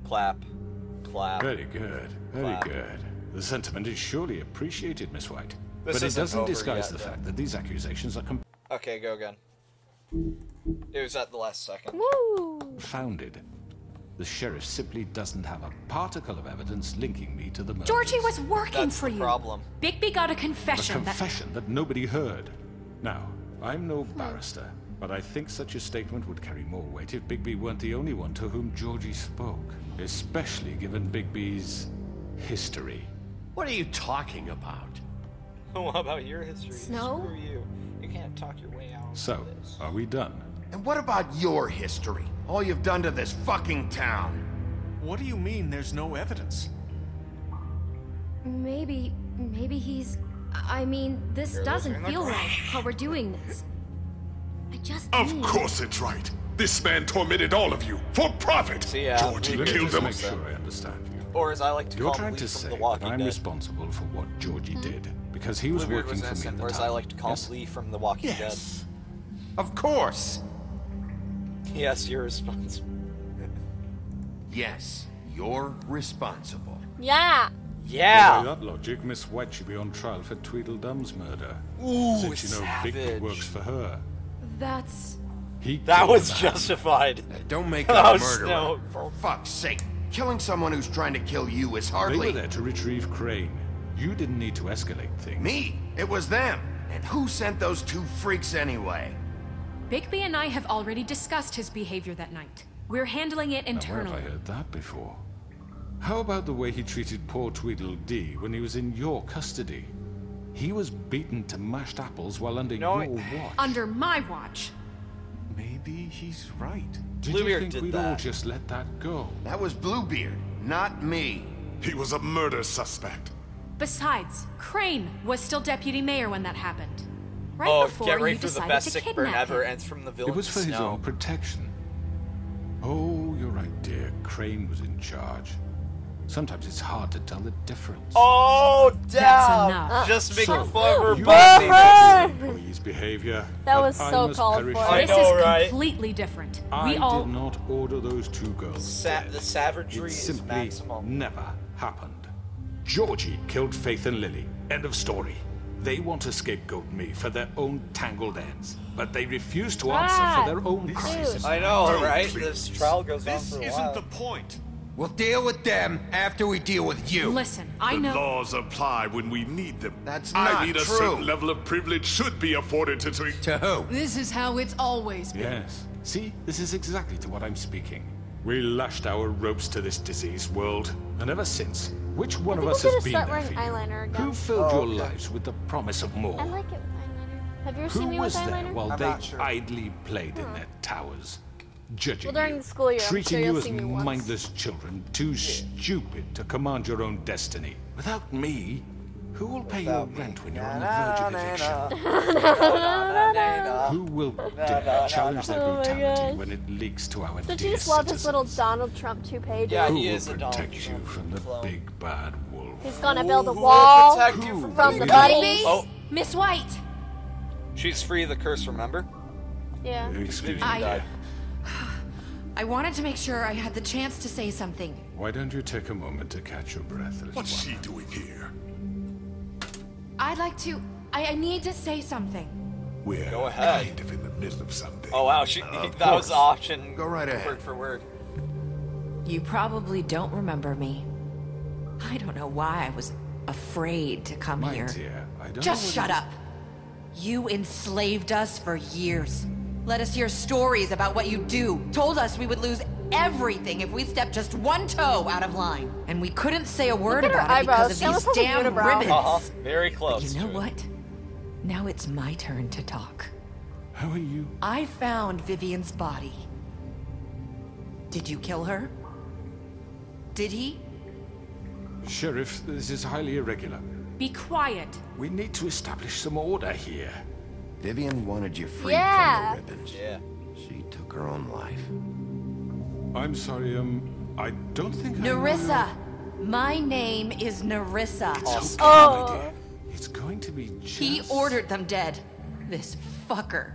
Clap. Clap. Very good, very Clap. good. The sentiment is surely appreciated, Miss White. This but it isn't doesn't over disguise yet, the though. fact that these accusations are Okay, go again. It was at the last second. Woo! confounded. The sheriff simply doesn't have a particle of evidence linking me to the murders. Georgie was working That's for the you. problem. Bigby got a A confession confession that nobody heard. Now, I'm no barrister, but I think such a statement would carry more weight if Bigby weren't the only one to whom Georgie spoke, especially given Bigby's history. What are you talking about? What about your history? Snow? Screw you. You can't talk your way out So, of this. are we done? And what about your history? All you've done to this fucking town. What do you mean there's no evidence? Maybe he's... I mean, this You're doesn't losing the feel right, ground. how we're doing this. I just Of mean... course it's right. This man tormented all of you for profit. See, yeah, Georgie Let me killed just him. make sure I understand you. Or as I like to You're call trying him, to Lee say from The that Walking I'm Dead. responsible for what Georgie did because he was Bluebeard working for me innocent, at the or as time. I like to call Yes? him, Lee from The Walking Yes. Of course. Dead. Yes, you're responsible. Yes, you're responsible. Yeah. Yeah. By that logic, Miss White should be on trial for Tweedledum's murder. Ooh, since you know Bigby savage. works for her. That's... That killed was the man. justified. Don't make That a was murderer. no- For fuck's sake. Killing someone who's trying to kill you is They hardly... were there to retrieve Crane. You didn't need to escalate things. Me? It was them. And who sent those two freaks anyway? Bigby and I have already discussed his behavior that night. We're handling it Now, where internally. have I heard that before? How about the way he treated poor Tweedledee when he was in your custody? He was beaten to mashed apples while under your watch. Under my watch. Maybe he's right. Did you think we'd all just let that go? That was Bluebeard, not me. He was a murder suspect. Besides, Crane was still deputy mayor when that happened. Right Oh, before get you ready for the decided best to sick kidnap burn ever, him. and it's from the It villain was for his Snow. own protection. Oh, you're right, dear. Crane was in charge. Sometimes it's hard to tell the difference. Oh, That's damn! enough. Just making So, fun of you her employees' behavior. That but was I so must called perish for. for This it. is completely different. I We all... did not order those two girls dead. The savagery It is simply maximum. never happened. Georgie killed Faith and Lily. End of story. They want to scapegoat me for their own tangled ends, but they refuse to answer for their own crimes. I know, Don't, right? please. This trial goes on This for a isn't while. the point. We'll deal with them after we deal with you. Listen, I The know... laws apply when we need them. That's I not mean, a true. certain level of privilege should be afforded to To who? This is how it's always been. Yes. See, this is exactly to what I'm speaking. We lashed our ropes to this diseased world, and ever since, which one of think us I'm has gonna been start there wearing for you? eyeliner again. Who filled your lives with the promise of more? I like it with eyeliner. Have you ever Who seen me with was there eyeliner? while I'm they not sure. idly played in their towers? Judging Well, during you, the school year, I'm treating sure you you'll as see me once. mindless children, too stupid to command your own destiny. Without me, who will pay your rent when you're on the verge of eviction? Who will dare challenge their Oh my brutality God. when it leaks to our Did dear you just love his citizens? little Donald Trump toupee? Yeah, Who he will is a Donald protect you Trump from the clone. big bad wolf? He's gonna build a Who will wall protect you Who from will the be buddies. Oh, Miss White! she's free of the curse, remember? Yeah. Excuse me, I- dear. I wanted to make sure I had the chance to say something. Why don't you take a moment to catch your breath, Elizabeth? What's she doing here? I'd like to... I need to say something. We're Go ahead. kind of in the middle of something. Oh wow, that was option. Go right ahead. Word for word. You probably don't remember me. I don't know why I was afraid to come My here. dear, I don't Just know shut up. You enslaved us for years. Let us hear stories about what you do. Told us we would lose everything if we stepped just one toe out of line. And we couldn't say a word Look at her about it because eyebrows. of She almost these has a damn unibrow. ribbons. Very close. But you know to it. what? Now it's my turn to talk. How are you? I found Vivian's body. Did you kill her? Did he? Sheriff, this is highly irregular. Be quiet. We need to establish some order here. Vivian wanted you freed Yeah. from the ribbons. Yeah. She took her own life. I'm sorry, I don't think Nerissa! My name is Nerissa. Oh. It's going to be just... He ordered them dead. This fucker.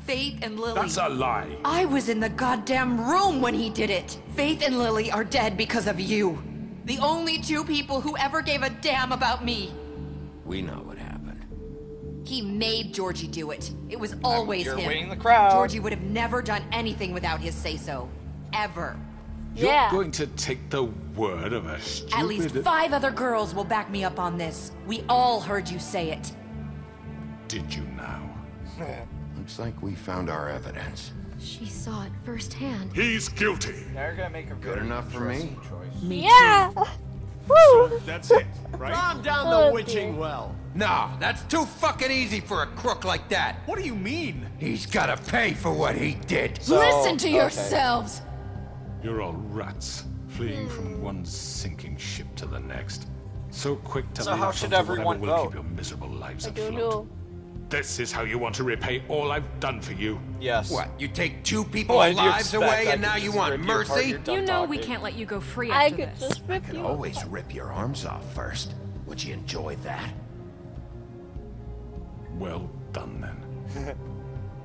Faith and Lily. That's a lie. I was in the goddamn room when he did it. Faith and Lily are dead because of you. The only two people who ever gave a damn about me. We know what happened. He made Georgie do it. It was always You're him. winning the crowd. Georgie would have never done anything without his say-so. Ever. You're Yeah. going to take the word of a stupid... At least 5 other girls will back me up on this. We all heard you say it. Did you now? Looks like we found our evidence. She saw it firsthand. He's guilty. Now you're gonna make a Good very enough for me. interesting choice. Me Yeah. Woo. That's it, right? Calm down Oh, the witching dear. well. Nah, that's too fucking easy for a crook like that. What do you mean? He's gotta pay for what he did. Listen to okay. yourselves. You're all rats, fleeing from one sinking ship to the next. So quick to So how latch should onto everyone whatever will vote? keep your miserable lives I don't afloat. know. This is how you want to repay all I've done for you? Yes. What, you take 2 people's What do you lives expect? away I and now could you just want rip you apart, mercy? you're done You know we talking. can't let you go free I after could this. just rip Could you. always rip your arms off first. Would you enjoy that? Well done, then.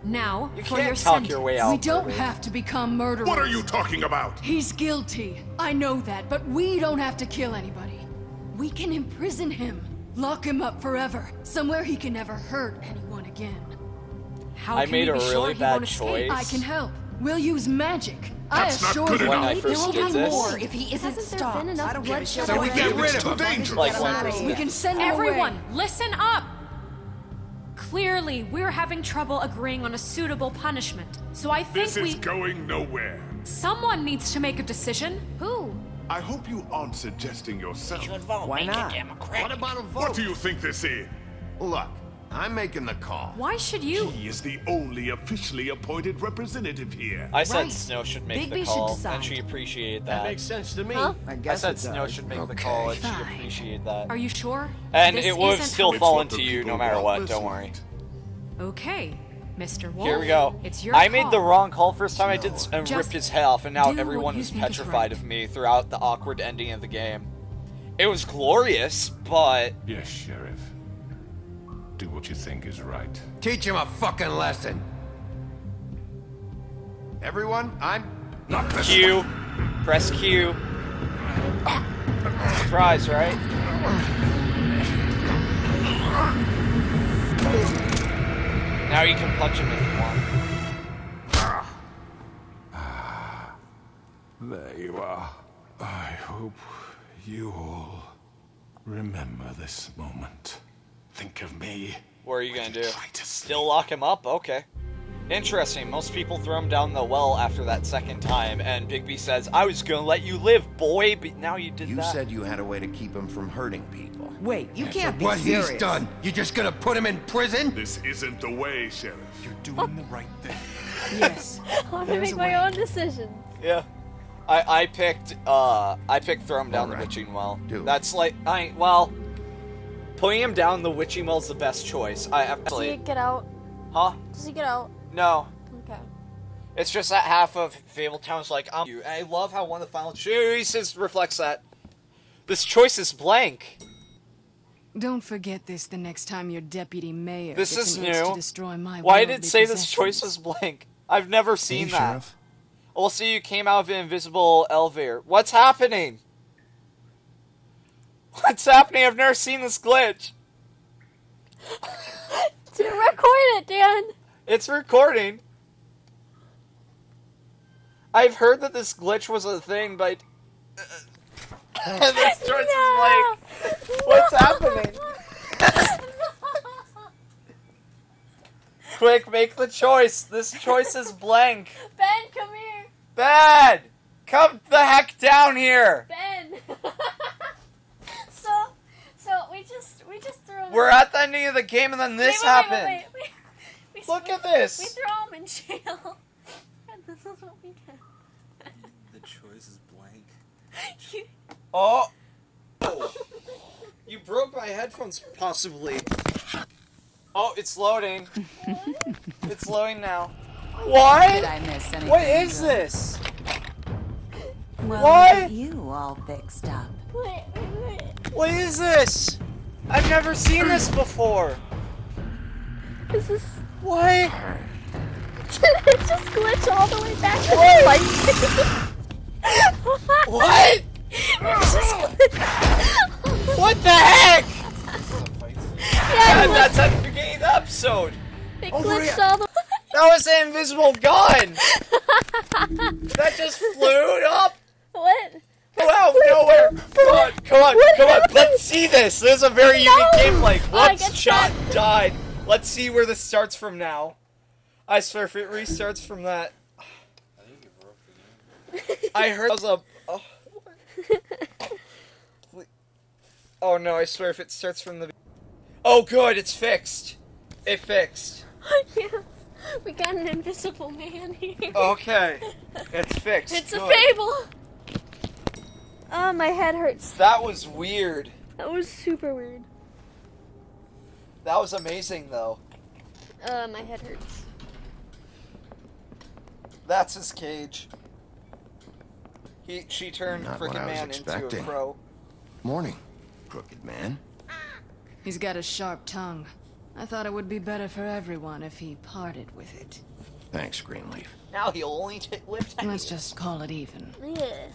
Now, You for can't your talk sentence. your way out. We don't Ruby. have to become murderers. What are you talking about? He's guilty. I know that, but we don't have to kill anybody. We can imprison him. Lock him up forever. Somewhere he can never hurt anyone again. How I can made we a be sure really he bad won't escape? choice. I can help. We'll use magic. That's not good you, When I enough. there first will did be this. more if he isn't Hasn't there stopped. been enough bloodshed So we already? get rid of It's too him. dangerous. Like when We can send him Everyone, away. listen up! Clearly, we're having trouble agreeing on a suitable punishment. So I think This is going nowhere. someone needs to make a decision. Who? I hope you aren't suggesting yourself. Why not? What about a vote? What do you think this is? Look, I'm making the call. Why should you? He is the only officially appointed representative here. I said Right. Snow should make Bigby the should call, decide. and she appreciated That that. makes sense to me. Huh? I said Snow should make the call, and she appreciated that. Are you sure? And This it would have isn't still how- fallen It's what to the you no people matter want, what, listen. don't worry. Okay, Mr. Wolf. Here we go. It's your I made the call. wrong call first time I did this and Just ripped his head off, and now do everyone what you is think is petrified right. of me throughout the awkward ending of the game. It was glorious, but Yes, Sheriff. Do what you think is right. Teach him a fucking lesson. Everyone, I'm Not this Q. Press Q. Surprise, right? Now you can punch him if you want. There you are. I hope you all remember this moment. Think of me. What are you gonna do? Still lock him up? Okay. Interesting. Most people throw him down the well after that second time, and Bigby says, I was gonna let you live, boy, but now you did You that. said you had a way to keep him from hurting people. Wait, you can't be What serious. he's done, you just gonna put him in prison? This isn't the way, Sheriff. You're doing the right thing. Yes. I want to There's make a my way. own decisions. Yeah. I picked throw him down the Alright. witching well. Do it. That's like, putting him down the witching well is the best choice. I Does he actually, get out? huh? Does he get out? No. Okay. It's just that half of Fabletown's like, you. And I love how one of the final choices reflects that. This choice is blank. Don't forget this the next time your deputy mayor This gets is an itch to new. destroy my Why did worldly it say this possessions. choice was blank? I've never seen that. Sheriff. Also, you came out of an invisible elevator. What's happening? What's happening? I've never seen this glitch. Did record it, Dan. It's recording. I've heard that this glitch was a thing, but this choice is blank. What's happening? Quick, make the choice. This choice is blank. Ben, come here. Ben! Come the heck down here! Ben. so we just threw him. We're at the ending of the game and then this happened. Wait. Look at this. We throw him in jail. And this is what we get. The choice is blank. Oh! You broke my headphones, possibly. Oh, it's loading. It's loading now. What? Did I miss anything? What is this? Well, What? look at you all fixed up. What is this? I've never seen this before. Is this... What? Did it just glitch all the way back to What? the lights? What? What the heck? Yeah, That's at the beginning of the episode. it glitched all the That was an invisible gun. That just flew up. What? Out of nowhere. Come on. Let's see this. This is a very unique gameplay. I Once get shot died. Let's see where this starts from now. I swear if it restarts from that. I heard it was a. Oh no, I swear if it starts from the. Oh good, it's fixed. It fixed. Yeah. We got an invisible man here. Okay. It's fixed. It's a Good. fable. Oh, my head hurts. That was weird. That was super weird. That was amazing though. My head hurts. That's his cage. She turned Not Crooked what I was Man into a expecting. crow. Morning, Crooked Man. He's got a sharp tongue. I thought it would be better for everyone if he parted with it. Thanks, Greenleaf. Now he'll only live 10 Let's just call it even. Yeah.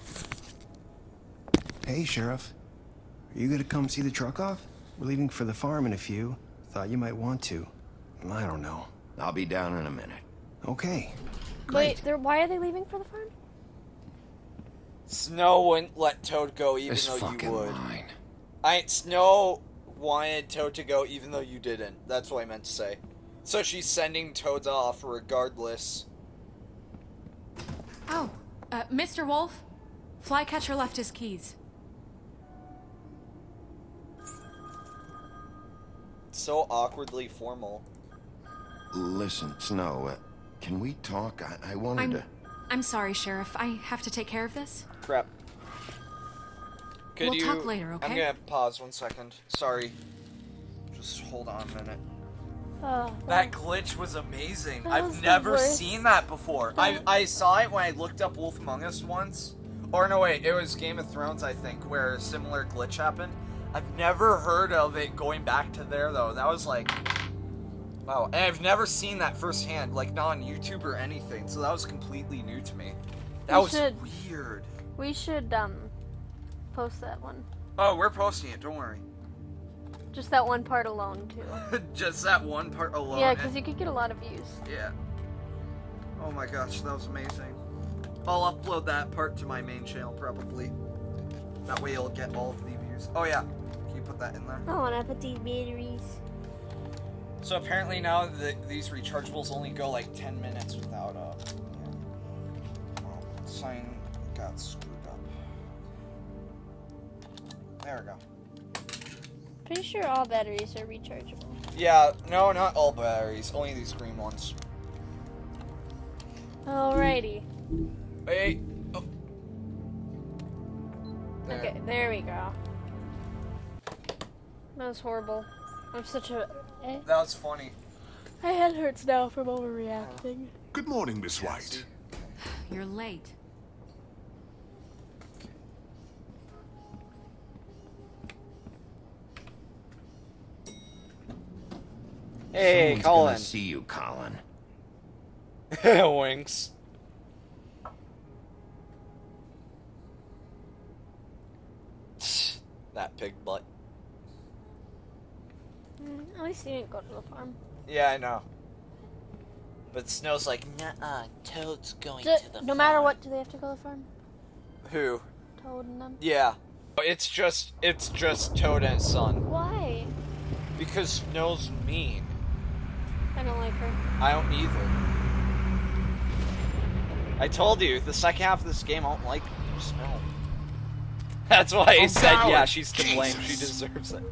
Hey, Sheriff. Are you gonna come see the truck off? We're leaving for the farm in a few. Thought you might want to. I don't know. I'll be down in a minute. Okay. Wait, why are they leaving for the farm? Snow wouldn't let Toad go even This though you fucking would. line. Snow wanted Toad to go even though you didn't. That's what I meant to say. So she's sending Toad off regardless. Oh, Mr. Wolf? Flycatcher left his keys. So awkwardly formal. Listen, Snow, can we talk? I wanted to... I'm sorry, Sheriff. I have to take care of this. Crap. We'll talk later, okay? I'm gonna pause 1 second. Sorry. Just hold on a minute. Oh, that glitch was amazing. That I've was the never worst. seen that before. I saw it when I looked up Wolf Among Us once. Or no, wait, it was Game of Thrones, I think, where a similar glitch happened. I've never heard of it going back to there, though. That was like... Wow, and I've never seen that firsthand, like not on YouTube or anything, so that was completely new to me. That was weird. We should, post that one. Oh, we're posting it, don't worry. Just that one part alone, too. Just that one part alone. Yeah, because you could get a lot of views. Yeah. Oh my gosh, that was amazing. I'll upload that part to my main channel, probably. That way you'll get all of the views. Oh yeah, can you put that in there? I want to put these batteries. So apparently now these rechargeables only go like 10 minutes without sign got screwed up. There we go. Pretty sure all batteries are rechargeable. Yeah, no, not all batteries, only these green ones. Alrighty. Wait. Oh. There. Okay, there we go. That was horrible. I'm such a... That was funny. My head hurts now from overreacting. Good morning, Miss White. You're late. Hey, Someone's Colin. gonna see you, Colin. Winks. That pig butt. At least he didn't go to the farm. Yeah, I know. But Snow's like, nuh-uh, Toad's going to the farm. No matter what, do they have to go to the farm? Who? Toad and them? Yeah. It's just Toad and his son. Why? Because Snow's mean. I don't like her. I don't either. I told you, the second half of this game, I don't like Snow. That's why I said, yeah, she's to blame. She deserves it.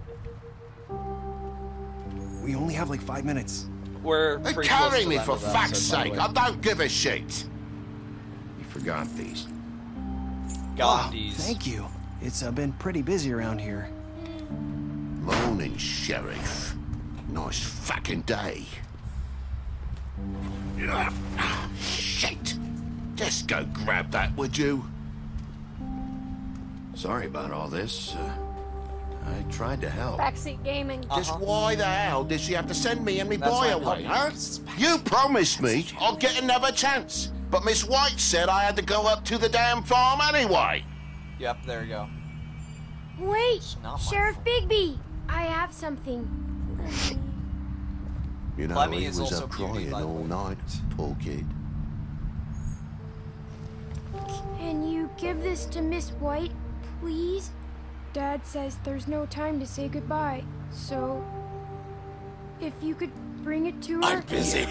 We only have like 5 minutes. We're Hey, pretty carry close to me the for end of the fuck's episode, by the sake. way. I don't give a shit. You forgot these. Got Oh, these. thank you. It's been pretty busy around here. Morning, Sheriff. Nice fucking day. Shit. Just go grab that, would you? Sorry about all this. I tried to help. Backseat gaming. Just why the hell did she have to send me and me boy away, huh? You promised me I'd get another chance. But Miss White said I had to go up to the damn farm anyway. Yep, there you go. Wait, not my Sheriff Bigby, I have something. You know, Lemmy he is was also up beauty, crying by the all way. night, poor kid. Can you give this to Miss White, please? Dad says there's no time to say goodbye, so if you could bring it to her. I'm busy.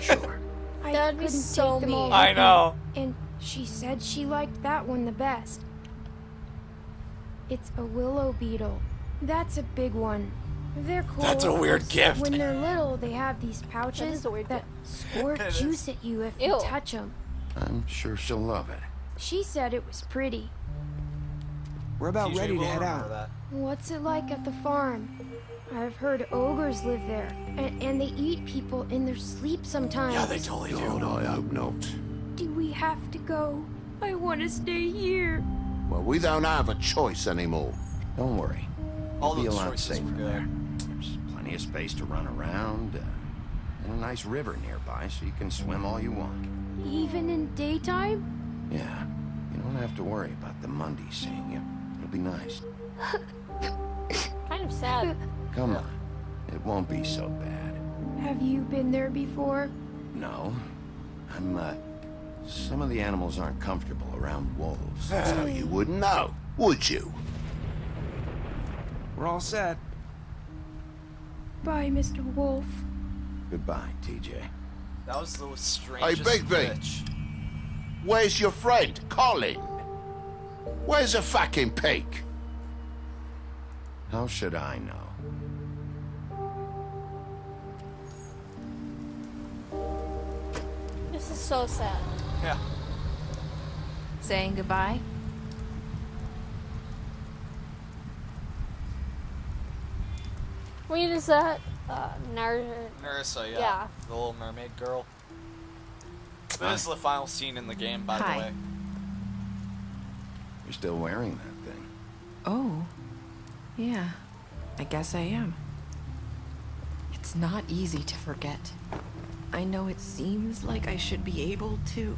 Sure. I That'd be couldn't so take them all mean. I with me, know. And she said she liked that one the best. It's a willow beetle. That's a big one. They're cool. That's a weird gift. When they're little, they have these pouches is a weird that squirt It is. juice at you if Ew. you touch them. I'm sure she'll love it. She said it was pretty. We're about TJ ready to will head remember out. that. What's it like at the farm? I've heard ogres live there, and they eat people in their sleep sometimes. Yeah, they totally do. God, I hope not. Do we have to go? I want to stay here. Well, we don't have a choice anymore. Don't worry. All You'll be a those lot choices safer were good. there. There's plenty plenty of space to run around, and a nice river nearby so you can swim all you want. Even in daytime? Yeah, you don't have to worry about the Mundies seeing you. It'll be nice. Kind of sad. Come on, it won't be so bad. Have you been there before? No, some of the animals aren't comfortable around wolves. So you wouldn't know, would you? We're all set. Bye, Mr. Wolf. Goodbye, TJ. That was the strangest Hey, Bigby. bitch. Where's your friend, Colin? Where's the fucking pig? How should I know? This is so sad. Yeah. Saying goodbye? Wait, is that Narissa, yeah. Yeah. The Little Mermaid girl. This is the final scene in the game, by Hi. the way. You're still wearing that thing. Oh. Yeah. I guess I am. It's not easy to forget. I know it seems like I should be able to.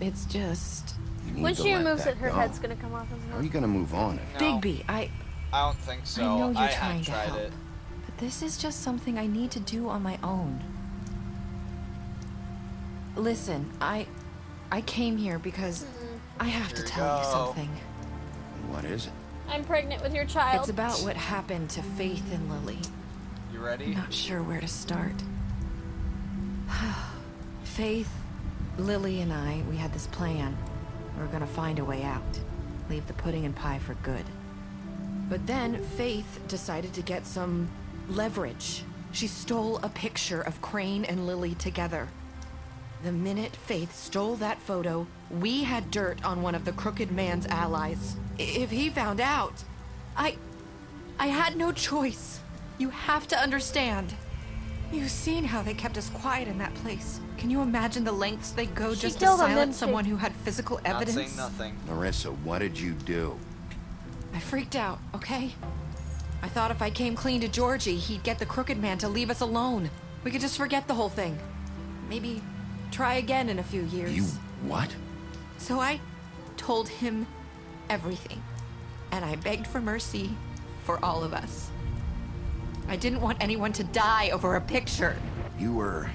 It's just... When she removes it, her head's gonna come off, isn't it? How are you gonna move on? Bigby, I don't think so. I know you're I trying have to tried help, it. but this is just something I need to do on my own. Listen, I came here because I have to tell you something. What is it? I'm pregnant with your child. It's about what happened to Faith and Lily. You ready? I'm not sure where to start. Faith, Lily, and I, we had this plan. We were gonna find a way out. Leave the pudding and pie for good. But then Faith decided to get some leverage. She stole a picture of Crane and Lily together. The minute Faith stole that photo, we had dirt on one of the Crooked Man's allies. If he found out, I had no choice. You have to understand. You've seen how they kept us quiet in that place. Can you imagine the lengths they go just to silence someone who had physical evidence? Not saying nothing. Narissa, what did you do? I freaked out, okay? I thought if I came clean to Georgie, he'd get the Crooked Man to leave us alone. We could just forget the whole thing. Maybe try again in a few years. You what? So I told him everything. And I begged for mercy for all of us. I didn't want anyone to die over a picture. You were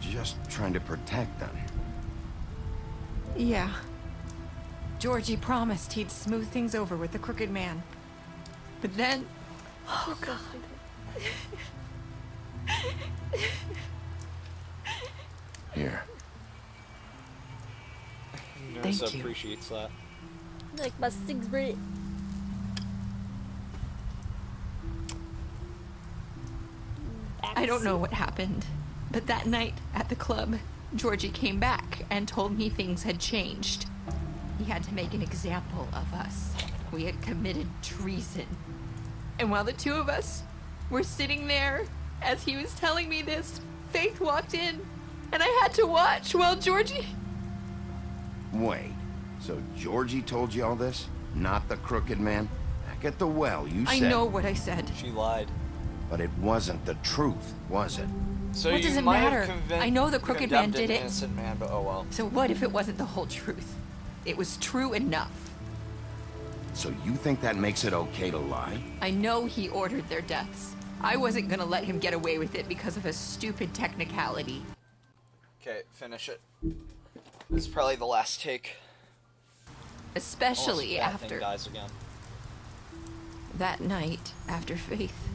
just trying to protect them. Yeah. Georgie promised he'd smooth things over with the Crooked Man. But then... Oh, God. Here. Narissa Thank you. appreciates that. Like my stig's great. I don't know what happened, but that night at the club, Georgie came back and told me things had changed. He had to make an example of us. We had committed treason. And while the two of us were sitting there, as he was telling me this, Faith walked in, and I had to watch while Georgie... Wait, so Georgie told you all this? Not the Crooked Man? Back at the well, you said... I know what I said. She lied. But it wasn't the truth, was it? So What you does it might matter? have I know the Crooked Man condemned did an it. innocent man, but oh well. So what if it wasn't the whole truth? It was true enough. So you think that makes it okay to lie? I know he ordered their deaths. I wasn't gonna let him get away with it because of a stupid technicality. Okay, finish it. This is probably the last take. Especially Unless that thing after dies again. that night after Faith.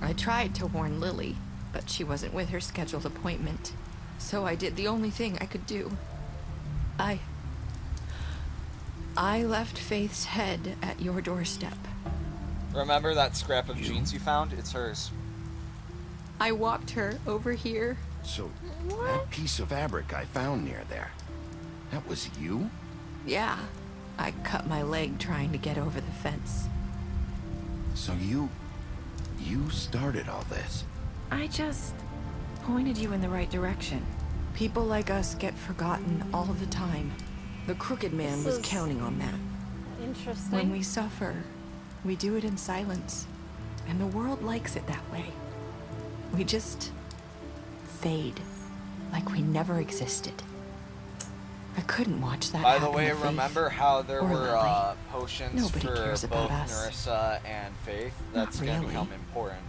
I tried to warn Lily, but she wasn't with her scheduled appointment. So I did the only thing I could do. I left Faith's head at your doorstep. Remember that scrap of jeans you found? It's hers. I walked her over here. So, that piece of fabric I found near there, that was you? Yeah, I cut my leg trying to get over the fence. So you started all this? I just pointed you in the right direction. People like us get forgotten all the time. The Crooked Man was counting on that. Interesting. When we suffer, we do it in silence. And the world likes it that way. We just fade, like we never existed. I couldn't watch that By the happen way, to Faith remember how there or were Lily. potions Nobody for cares both about us. Nerissa and Faith? That's Not going to really. become important.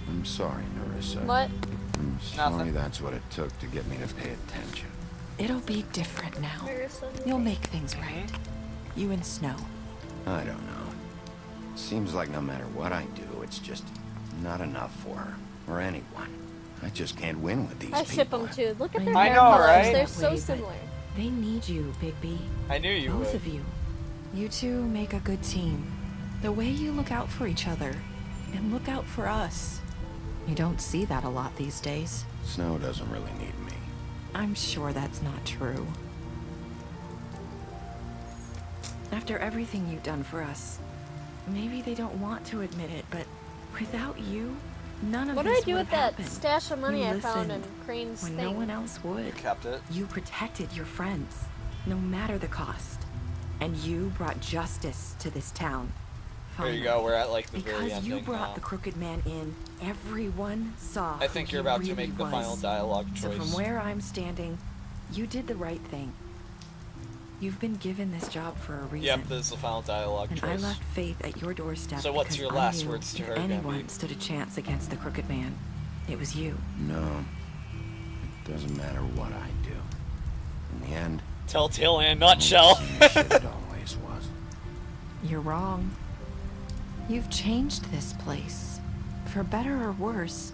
I'm sorry, Nerissa. What? I'm sorry Nothing. that's what it took to get me to pay attention. It'll be different now. Nerissa. You'll make things right. You and Snow. I don't know. Seems like no matter what I do, it's just not enough for her. Or anyone. I just can't win with these I people. ship them too. Look at their I hair know, colors. right? They're so Way, but similar. They need you, Bigby. I knew you Both would. of you. You two make a good team. The way you look out for each other and look out for us. You don't see that a lot these days. Snow doesn't really need me. I'm sure that's not true. After everything you've done for us, maybe they don't want to admit it, but without you, none of What did this I do would with have that happened. stash of money You I found in listened Crane's when thing? no one else would. Kept it. You protected your friends, no matter the cost. And you brought justice to this town. There you go, we're at like the very Because ending you brought now. the Crooked Man in, everyone saw I think who you're he about to really make the was. final dialogue So choice. from where I'm standing, you did the right thing. You've been given this job for a reason. Yep, this is the final dialogue And choice. I left Faith at your doorstep. So what's because your I last knew words to if her, anyone Gambit? stood a chance against the Crooked Man, it was you. No. It doesn't matter what I do. In the end, Telltale in a nutshell. shit it always was. You're wrong. You've changed this place. For better or worse,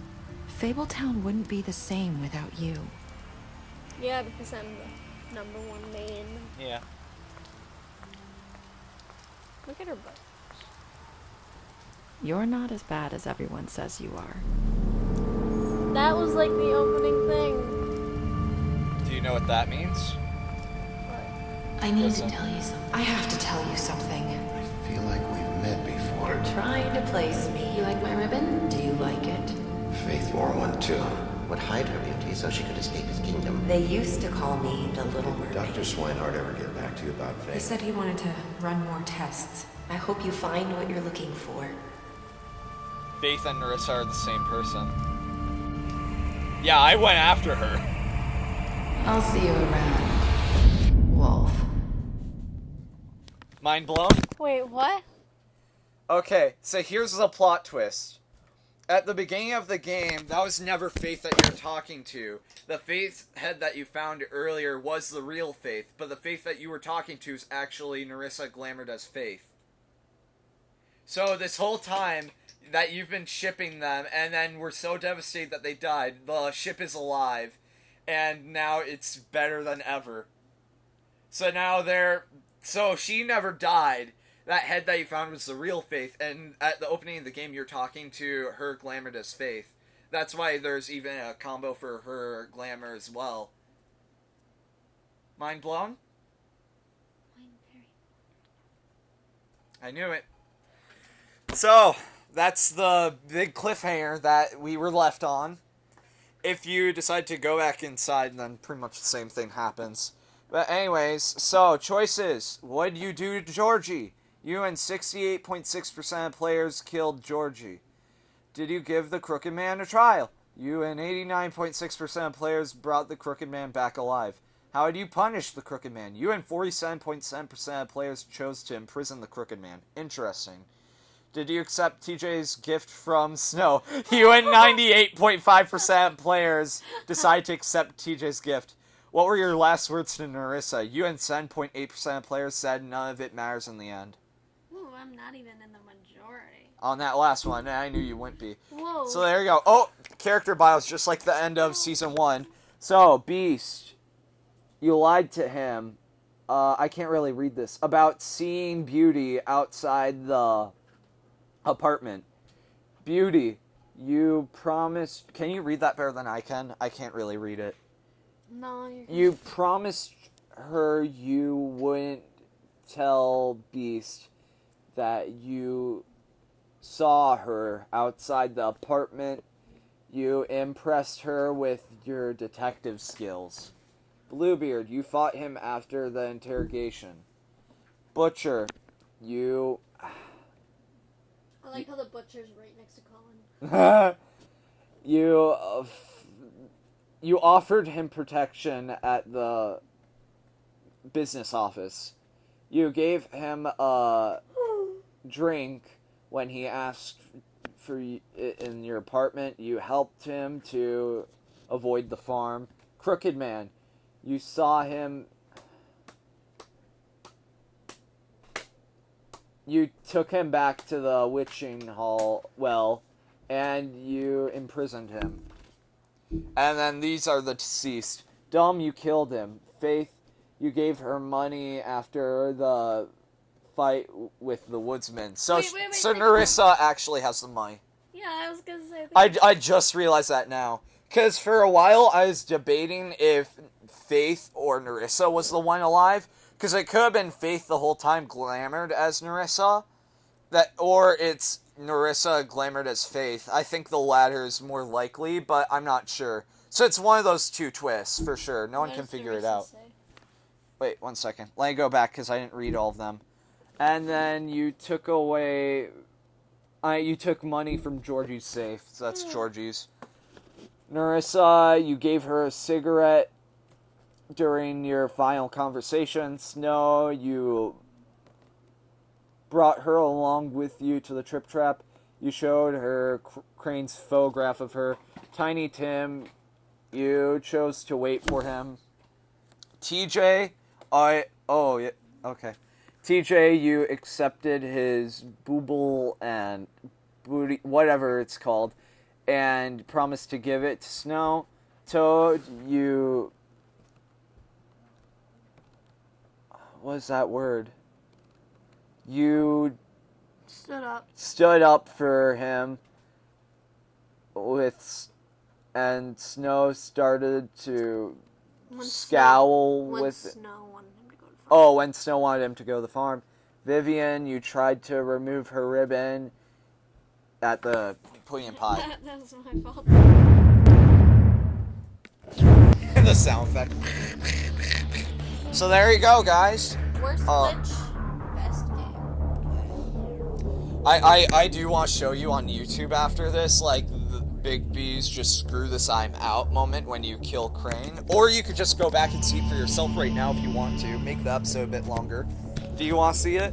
Fabletown wouldn't be the same without you. Yeah, because I'm the #1 main. Yeah. Look at her butt. You're not as bad as everyone says you are. That was like the opening thing. Do you know what that means? I need Listen. to tell you something. I have to tell you something. I feel like we've met before. You're trying to place me. You like my ribbon? Do you like it? Faith wore one too. Would hide her beauty so she could escape his kingdom. They used to call me the Little Mermaid. Dr. Swinehart ever get back to you about He Faith? said he wanted to run more tests. I hope you find what you're looking for. Faith and Nerissa are the same person. Yeah, I went after her. I'll see you around, Wolf. Mind blown? Wait, what? Okay, so here's the plot twist. At the beginning of the game, that was never Faith that you're talking to. The Faith head that you found earlier was the real Faith, but the Faith that you were talking to is actually Nerissa glamored as Faith. So this whole time that you've been shipping them, and then we're so devastated that they died, the ship is alive, and now it's better than ever. So now so she never died. That head that you found was the real Faith, and at the opening of the game, you're talking to her glamored as Faith. That's why there's even a combo for her glamour as well. Mind blown? I knew it. So, that's the big cliffhanger that we were left on. If you decide to go back inside, then pretty much the same thing happens. But anyways, so, choices. What did you do to Georgie? You and 68.6% of players killed Georgie. Did you give the Crooked Man a trial? You and 89.6% of players brought the Crooked Man back alive. How did you punish the Crooked Man? You and 47.7% of players chose to imprison the Crooked Man. Interesting. Did you accept TJ's gift from Snow? You and 98.5% of players decided to accept TJ's gift. What were your last words to Nerissa? You and 7.8% of players said none of it matters in the end. Ooh, I'm not even in the majority. On that last one, I knew you wouldn't be. Whoa. So there you go. Oh, character bios, just like the end of Season 1. So, Beast, you lied to him. I can't really read this. About seeing Beauty outside the apartment. Beauty, you promised... Can you read that better than I can? I can't really read it. No, you're... You promised her you wouldn't tell Beast that you saw her outside the apartment. You impressed her with your detective skills. Bluebeard, you fought him after the interrogation. Butcher, you... I like how the butcher's right next to Colin. You offered him protection at the business office. You gave him a drink when he asked for in your apartment. You helped him to avoid the farm. Crooked Man, you saw him. You took him back to the witching hall, and you imprisoned him. And then these are the deceased. Dumb, you killed him. Faith, you gave her money after the fight with the woodsman. So, Wait, so Nerissa actually has the money. Yeah, I was gonna say that. I just realized that now. Because for a while I was debating if Faith or Nerissa was the one alive. Because it could have been Faith the whole time glamored as Nerissa. Or it's Nerissa glamored as Faith. I think the latter is more likely, but I'm not sure. So it's one of those two twists, for sure. No one can figure it out. Wait, 1 second. Let me go back, because I didn't read all of them. And then you took away... you took money from Georgie's safe. So that's Georgie's. Nerissa, you gave her a cigarette during your final conversation. Snow, you brought her along with you to the Trip Trap. You showed her Crane's photograph of her. Tiny Tim, you chose to wait for him. TJ, TJ, you accepted his booble and booty, whatever it's called, and promised to give it to Snow. Toad, you... What is that word? You... Stood up for him and Snow started to scowl with... Snow wanted him to go to the farm. Oh, when Snow wanted him to go to the farm. Vivian, you tried to remove her ribbon at the pudding pie. That was my fault. The sound effect. So there you go, guys. Worst glitch, best game. I do want to show you on YouTube after this, like, the Big B's just screw this I'm out moment when you kill Crane. Or you could just go back and see it for yourself right now if you want to. Make the episode a bit longer. Do you want to see it?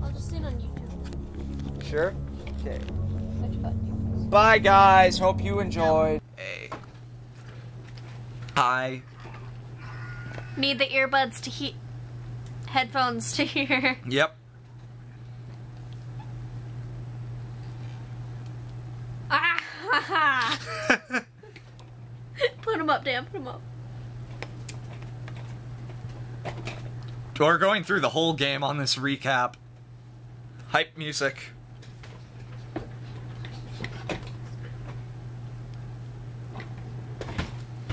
I'll just see it on YouTube. Sure? Okay. Which button? Bye, guys. Hope you enjoyed. Hey. Hi. Need the earbuds to heat. Headphones to hear. Yep. Ah ha ha! Put them up, Dan. Put them up. We're going through the whole game on this recap. Hype music.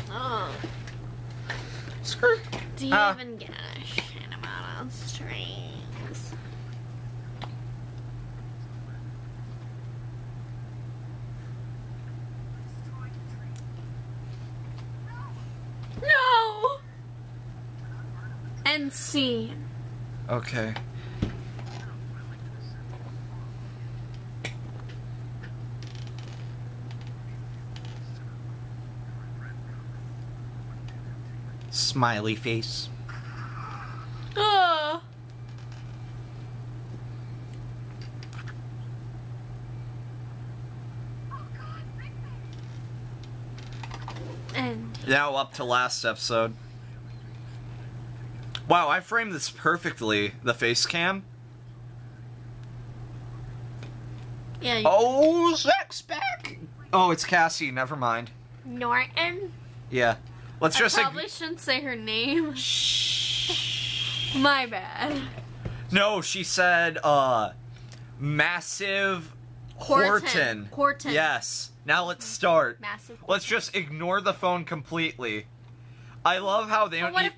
Oh. Skirt. Do you even get a shit amount of strings? No! End scene. Okay. Smiley face. Oh. And now up to last episode. Wow, I framed this perfectly, the face cam. yeah. Oh, Zach's back! Oh, it's Cassie, never mind. Norton. Yeah. Let's just I probably shouldn't say her name. My bad. No, she said, Massive Horton. Horton. Yes. Now let's start. Massive Horton. Let's just ignore the phone completely. I love how they don't... What if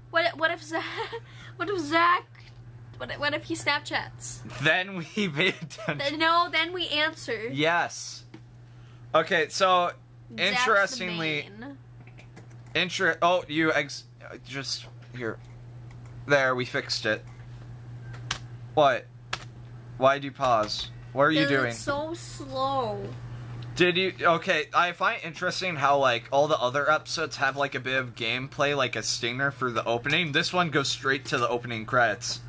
What if Zach... What if he Snapchats? Then we paid attention. No, then we answer. Yes. Okay, so, Zach's interestingly... the main. Oh, you just... Here. There, we fixed it. What? Why'd you pause? What are you doing? It's so slow. Did you... Okay, I find it interesting how, like, all the other episodes have, like, a bit of gameplay, like a stinger for the opening. This one goes straight to the opening credits.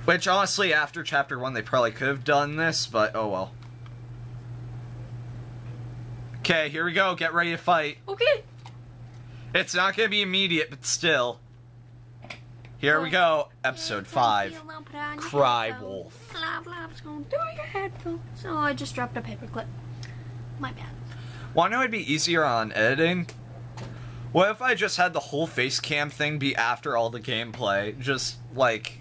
Which, honestly, after Chapter 1, they probably could have done this, but oh well. Okay, here we go. Get ready to fight. Okay. It's not going to be immediate, but still. Here we go. Episode 5. Cry Wolf. So I just dropped a paperclip. My bad. Wanna know it'd be easier on editing? What if I just had the whole face cam thing be after all the gameplay? Just, like...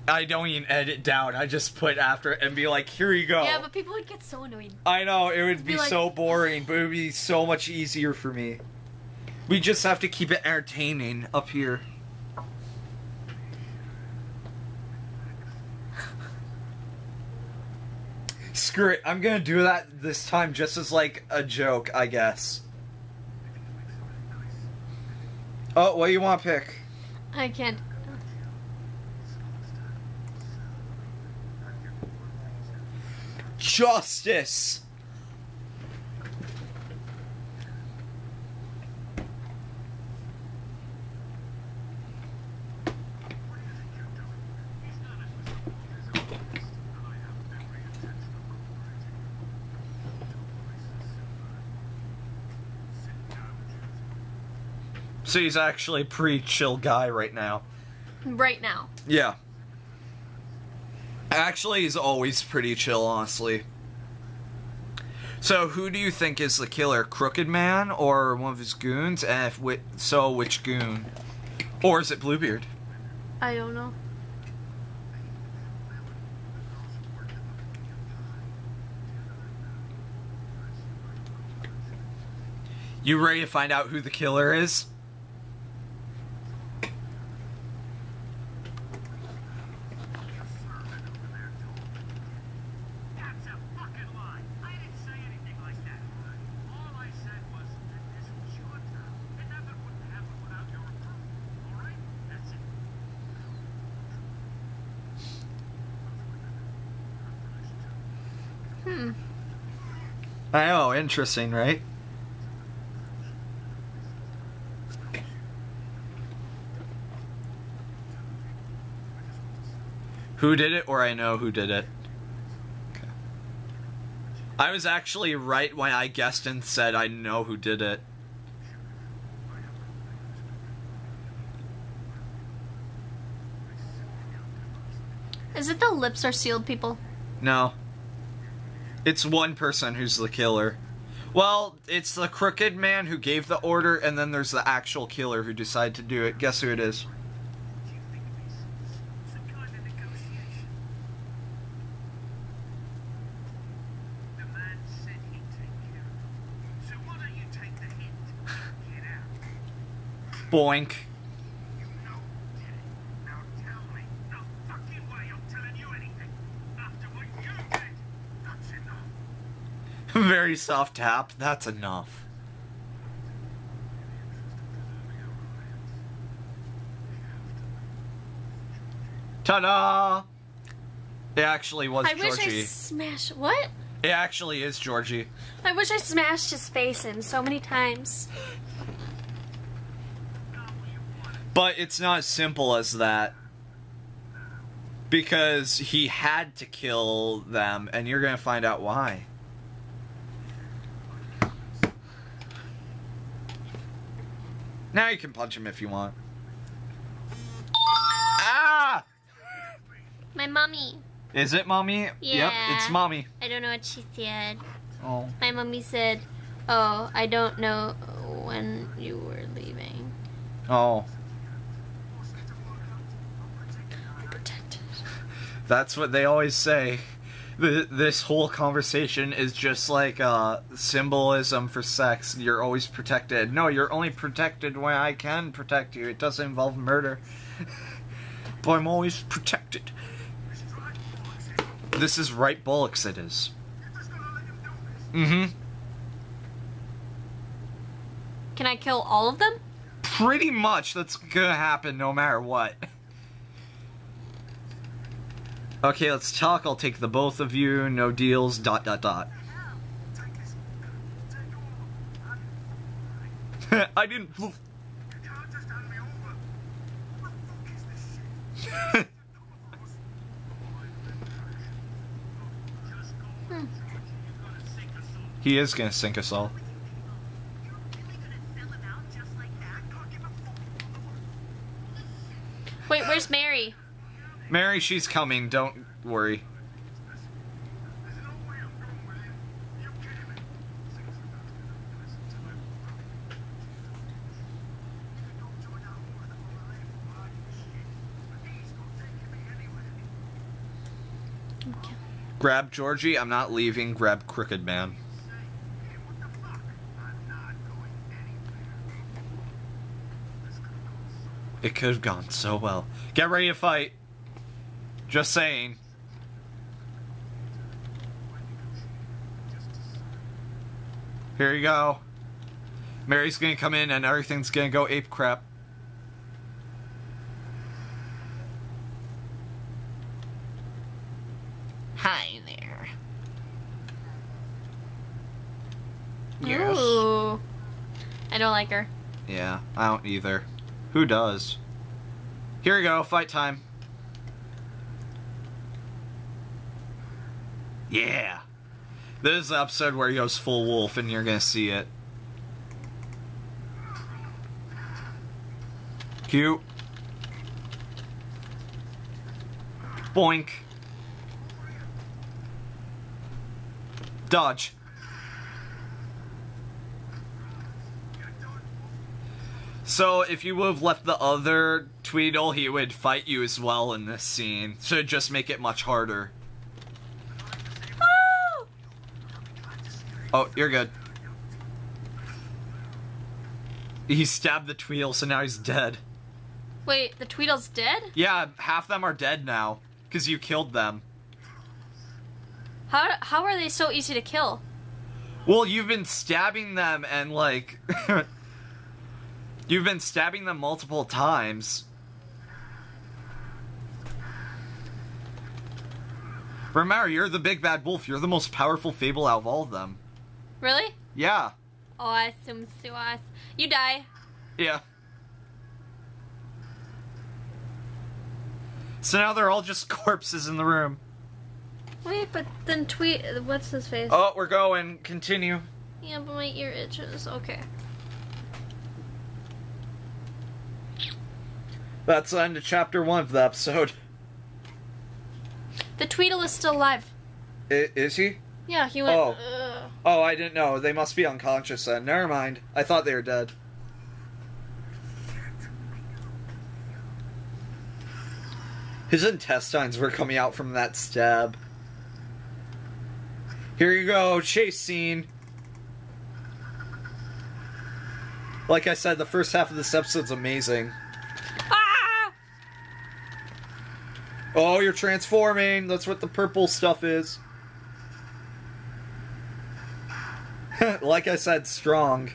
I don't even edit down. I just put after it and be like, here you go. Yeah, but people would get so annoyed. I know, it would be like, so boring, but it would be so much easier for me. We just have to keep it entertaining up here. Screw it, I'm gonna do that this time just as like a joke, I guess. Oh, what do you want to pick? I can't. Justice! So he's actually a pretty chill guy right now. Right now. Yeah. Actually, he's always pretty chill, honestly. So, who do you think is the killer? Crooked Man or one of his goons? And if so, which goon? Or is it Bluebeard? I don't know. You ready to find out who the killer is? I know, interesting, right? Who did it, or I know who did it? Okay. I was actually right when I guessed and said I know who did it. Is it the lips are sealed people? No. It's one person who's the killer. Well, it's the Crooked Man who gave the order, and then there's the actual killer who decided to do it. Guess who it is? Boink. Very soft tap. That's enough. Ta-da! It actually was Georgie. I wish I smashed... What? It actually is Georgie. I wish I smashed his face in so many times. But it's not as simple as that. Because he had to kill them, and you're gonna find out why. Now you can punch him if you want. Ah! My mommy. Is it mommy? Yeah. Yep, it's mommy. I don't know what she said. Oh. My mommy said, "Oh, I don't know when you were leaving." Oh. That's what they always say. This whole conversation is just like symbolism for sex. You're always protected. No, you're only protected when I can protect you. It doesn't involve murder. But I'm always protected. This is right bollocks, it is. Mm-hmm. Can I kill all of them? Pretty much. That's gonna happen no matter what. Okay, let's talk. I'll take the both of you. No deals. ... I didn't... He is gonna sink us all. Wait, where's Mary? Mary, she's coming. Don't worry. Okay. Grab Georgie. I'm not leaving. Grab Crooked Man. It could have gone so well. Get ready to fight. Just saying. Here you go. Mary's gonna come in and everything's gonna go ape crap. Hi there. Yes. Ooh. I don't like her. Yeah, I don't either. Who does? Here we go, fight time. Yeah. This is the episode where he goes full wolf and you're gonna see it. Cute. Boink. Dodge. So, if you would have left the other Tweedle, he would fight you as well in this scene. So, just make it much harder. Oh, you're good. He stabbed the Tweedle, so now he's dead. Wait, the Tweedle's dead? Yeah, half them are dead now, because you killed them. How are they so easy to kill? Well, you've been stabbing them and, like... You've been stabbing them multiple times. Remember, you're the big bad wolf. You're the most powerful fable out of all of them. Really? Yeah. Awesome sauce. You die. Yeah. So now they're all just corpses in the room. Wait, but then what's his face? Oh, we're going. Continue. Yeah, but my ear itches. Okay. That's the end of chapter 1 of the episode. The Tweedle is still alive. Is he? Yeah, he went... Oh. Oh, I didn't know. They must be unconscious then. Never mind. I thought they were dead. His intestines were coming out from that stab. Here you go. Chase scene. Like I said, the first half of this episode's amazing. Oh, you're transforming. That's what the purple stuff is. Like I said, strong.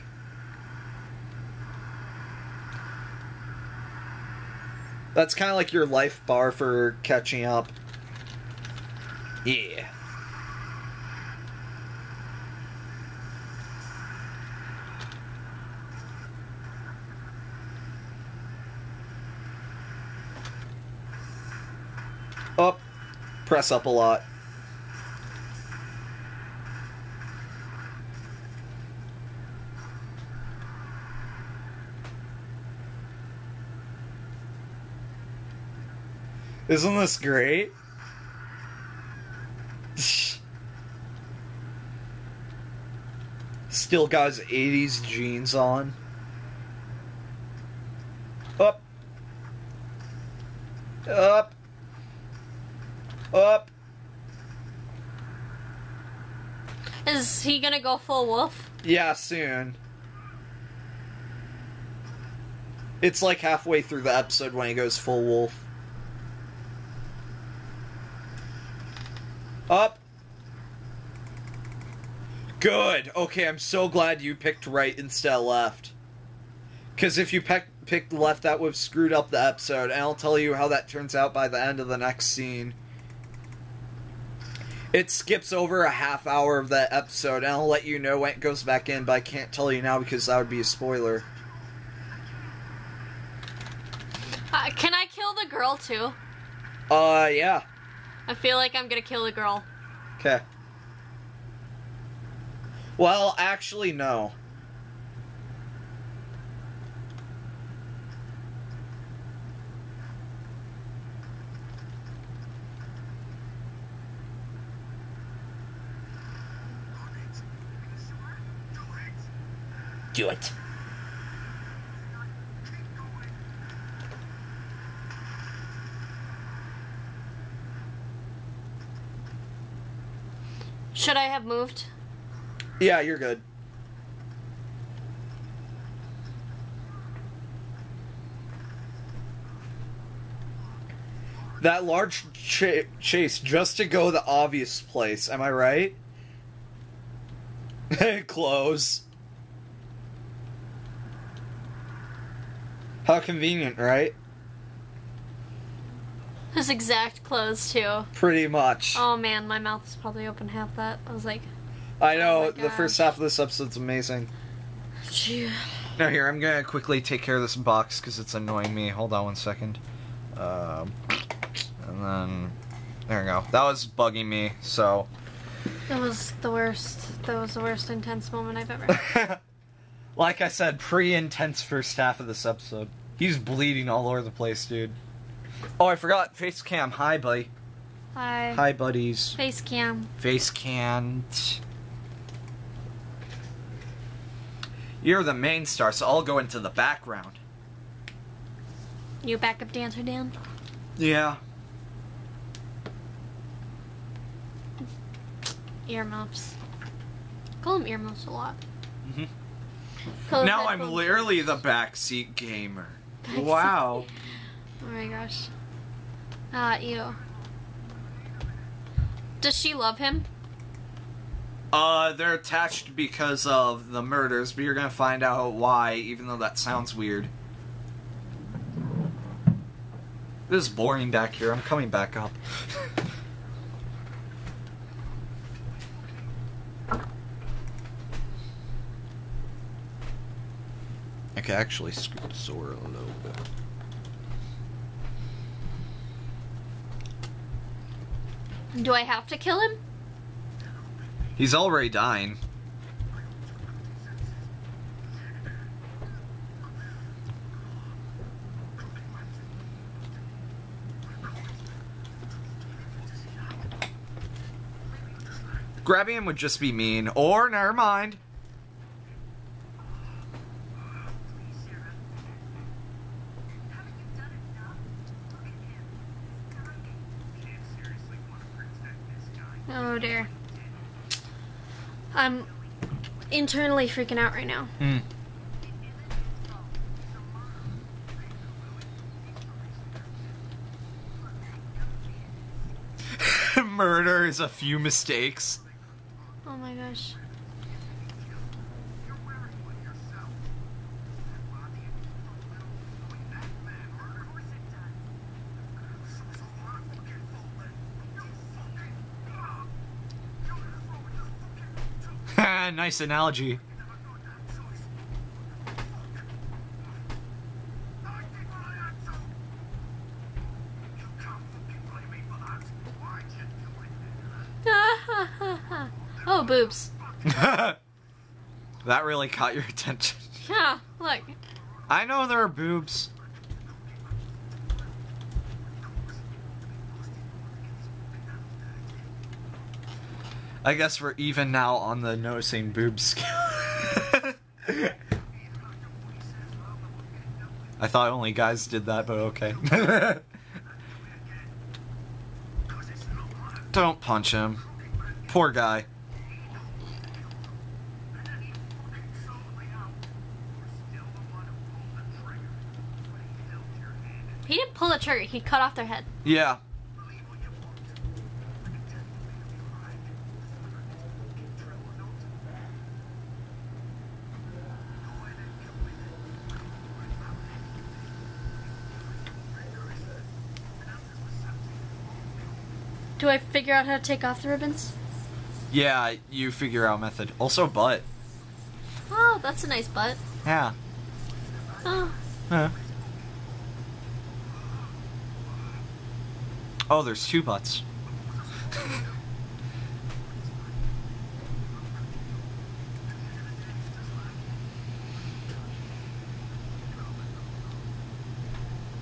That's kind of like your life bar for catching up. Yeah. Up. Press up a lot. Isn't this great? Still got his 80s jeans on. Up. Up. Up. Is he gonna go full wolf? Yeah, soon. It's like halfway through the episode when he goes full wolf. Up. Good. Okay, I'm so glad you picked right instead of left. Because if you picked left, that would have screwed up the episode. And I'll tell you how that turns out by the end of the next scene. It skips over a half hour of that episode, and I'll let you know when it goes back in, but I can't tell you now because that would be a spoiler. Can I kill the girl too? Yeah. I feel like I'm gonna kill the girl. Okay. Well, actually, no. Do it. Should I have moved? Yeah, you're good. That large chase just to go the obvious place, am I right? Close. How convenient, right? His exact clothes, too. Pretty much. Oh man, my mouth is probably open half that. I was like... I know, oh the first half of this episode's amazing. Gee. Now here, I'm gonna quickly take care of this box because it's annoying me. Hold on one second. And then... There we go. That was bugging me, so... That was the worst. That was the worst intense moment I've ever... Like I said, pretty intense first half of this episode. He's bleeding all over the place, dude. Oh, I forgot. Facecam. Hi, buddy. Hi. Hi, buddies. Facecam. Facecam. You're the main star, so I'll go into the background. You backup dancer, Dan? Yeah. Earmuffs. Call them earmuffs a lot. Mm-hmm. Call Now headphones. I'm literally the backseat gamer. Backseat. Wow. Oh my gosh. Ew. Does she love him? They're attached because of the murders, but you're gonna find out why, even though that sounds weird. This is boring back here. I'm coming back up. I could actually scoot the sword a little bit. Do I have to kill him? He's already dying. Grabbing him would just be mean. Or, never mind. Oh dear. I'm internally freaking out right now. Murder is a few mistakes. Oh my gosh. Nice analogy. Oh, boobs. That really caught your attention. Yeah, look. I know there are boobs. I guess we're even now on the noticing boobs scale. I thought only guys did that, but okay. Don't punch him. Poor guy. He didn't pull the trigger, he cut off their head. Yeah. Do I figure out how to take off the ribbons? Yeah, you figure out method. Also butt. Oh, that's a nice butt. Yeah. Oh. Oh, there's 2 butts.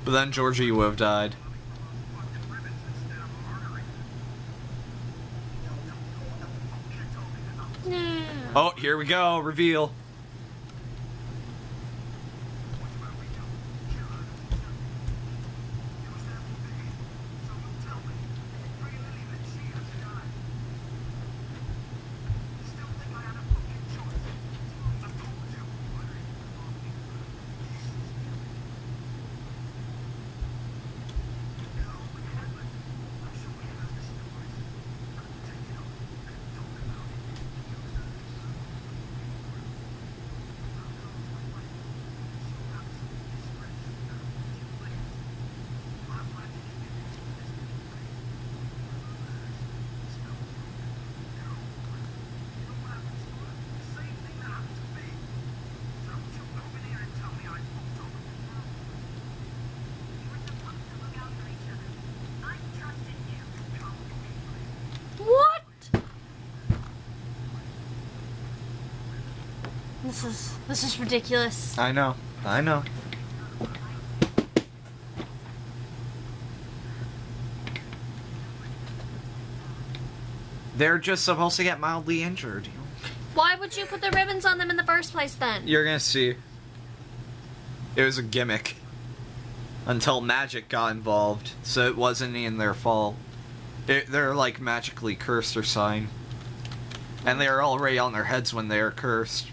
But then Georgie would have died. No. Oh, here we go. Reveal. This is ridiculous. I know. I know. They're just supposed to get mildly injured. Why would you put the ribbons on them in the first place then? You're gonna see. It was a gimmick. Until magic got involved, so it wasn't even their fault. They're like magically cursed or something. And they are already on their heads when they are cursed.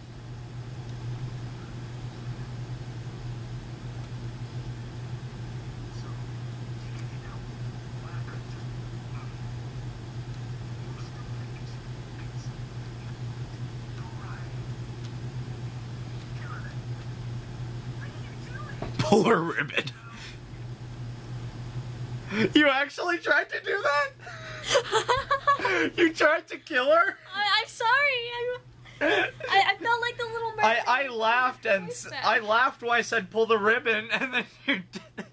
Pull a ribbon. You actually tried to do that? You tried to kill her? I'm sorry. I felt like the little mermaid. I laughed and I laughed when I said pull the ribbon, and then you did it.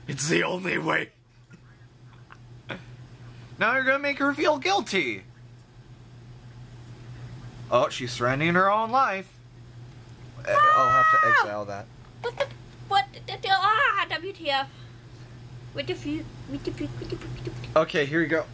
It's the only way. Now you're gonna make her feel guilty. Oh, she's threatening her own life. I'll have to exile that. What? WTF? What the fuck? Okay, here we go.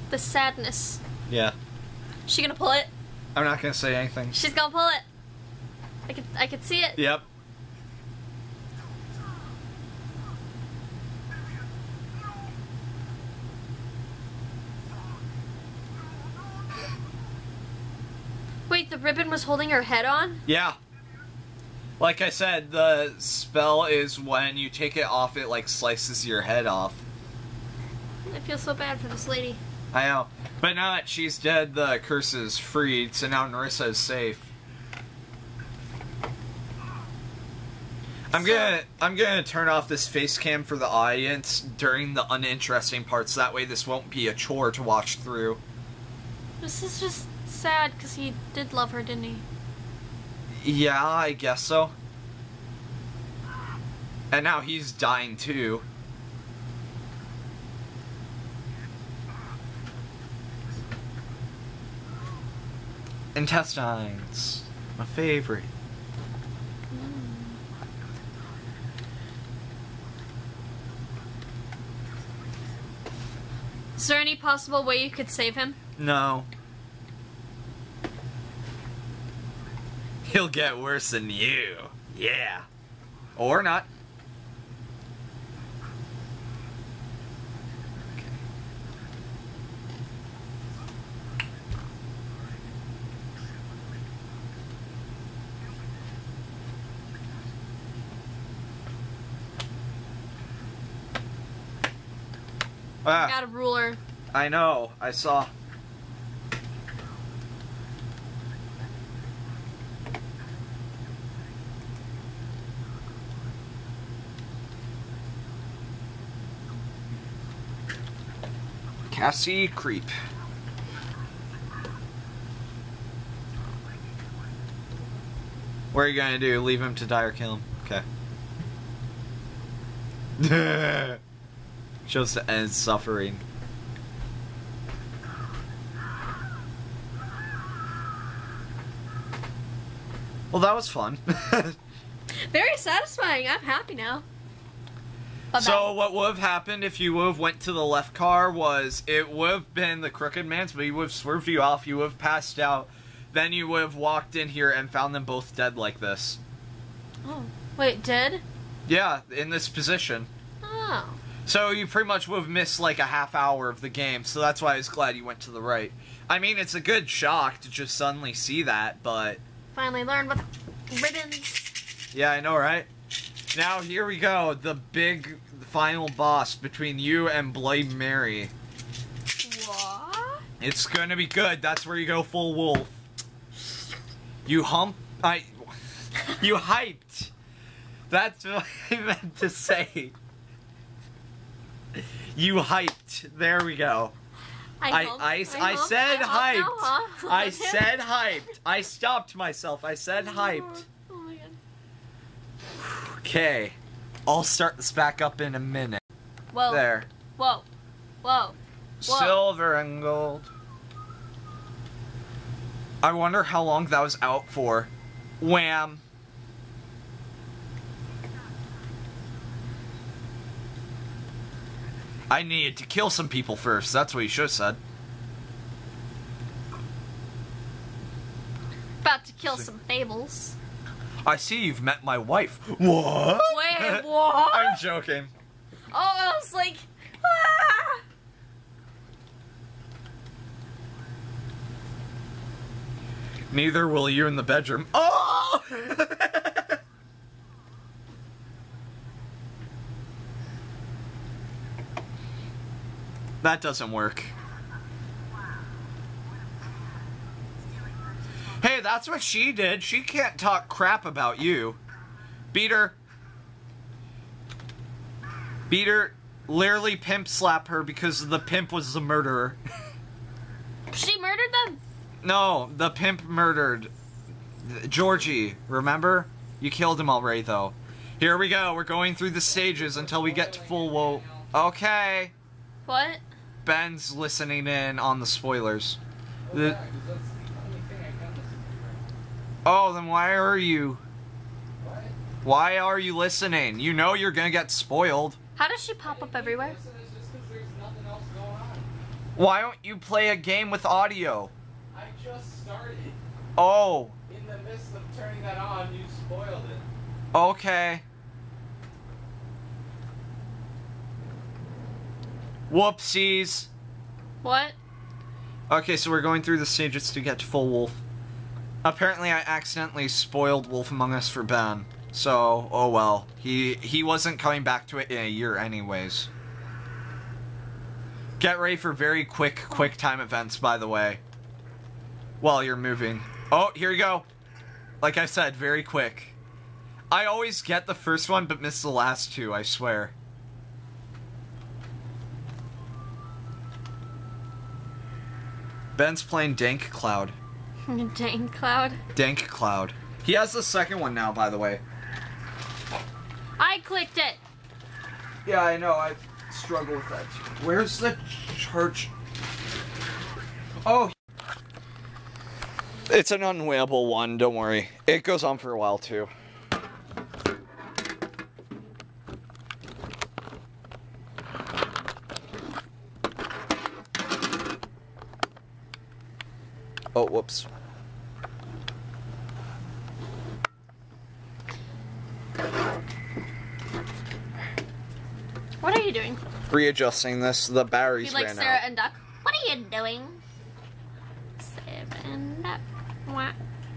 The sadness. Yeah. She gonna pull it? I'm not gonna say anything. She's gonna pull it. I could see it. Yep. Wait, the ribbon was holding her head on? Yeah. Like I said, the spell is when you take it off, it like slices your head off. I feel so bad for this lady. I know. But now that she's dead, the curse is freed, so now Narissa is safe. I'm gonna turn off this face cam for the audience during the uninteresting parts, that way this won't be a chore to watch through. This is just sad, because he did love her, didn't he? Yeah, I guess so. And now he's dying too. Intestines. My favorite. Is there any possible way you could save him? No. He'll get worse than you. Yeah. Or not. Ah. I got a ruler. I know. I saw. Cassie Creep. What are you gonna do? Leave him to die or kill him? Okay. Just to end suffering. Well, that was fun. Very satisfying. I'm happy now. So what would have happened if you would have went to the left car was it would have been the Crooked Man's, but he would have swerved you off, you would have passed out, then you would have walked in here and found them both dead like this. Oh. Wait, dead? Yeah, in this position. Oh. So you pretty much would have missed like a half hour of the game, so that's why I was glad you went to the right. I mean, it's a good shock to just suddenly see that, but... Finally learned what ribbons. Yeah, I know, right? Now, here we go, the big final boss between you and Bloody Mary. What? It's gonna be good, that's where you go full wolf. You you hyped. That's what I meant to say. You hyped. There we go. I said hyped. Huh? I said hyped. I stopped myself. I said hyped. Oh my god. Okay. I'll start this back up in a minute. Whoa. There. Whoa. Whoa. Whoa. Silver and gold. I wonder how long that was out for. Wham. I needed to kill some people first. That's what you should have said. About to kill some fables. I see you've met my wife. What? Wait, what? I'm joking. Oh, I was like, ah! Neither will you in the bedroom. Oh! That doesn't work. Hey, that's what she did. She can't talk crap about you. Beat her. Beat her. Literally pimp slap her because the pimp was the murderer. She murdered them? No, the pimp murdered Georgie, remember? You killed him already, though. Here we go. We're going through the stages until we get to full woe. Okay. What? Ben's listening in on the spoilers. Oh, then why are you? Why are you listening? You know you're gonna get spoiled. How does she pop up everywhere? Why don't you play a game with audio? I just started. Oh. In the midst of turning that on, you spoiled it. Okay. Whoopsies. What? Okay, so we're going through the stages to get to full wolf. Apparently I accidentally spoiled Wolf Among Us for Ben. So, oh well. He wasn't coming back to it in a year anyways. Get ready for very quick time events, by the way. While you're moving. Oh, here you go. Like I said, very quick. I always get the first one, but miss the last two, I swear. Ben's playing Dank Cloud. Dank Cloud? Dank Cloud. He has the second one now, by the way. I clicked it! Yeah, I know. I struggle with that too. Where's the church? Oh. It's an unwinnable one, don't worry. It goes on for a while too. Oh, whoops. What are you doing? Readjusting this. The batteries You like ran Sarah out. and Duck? What are you doing? Sarah and Duck. What?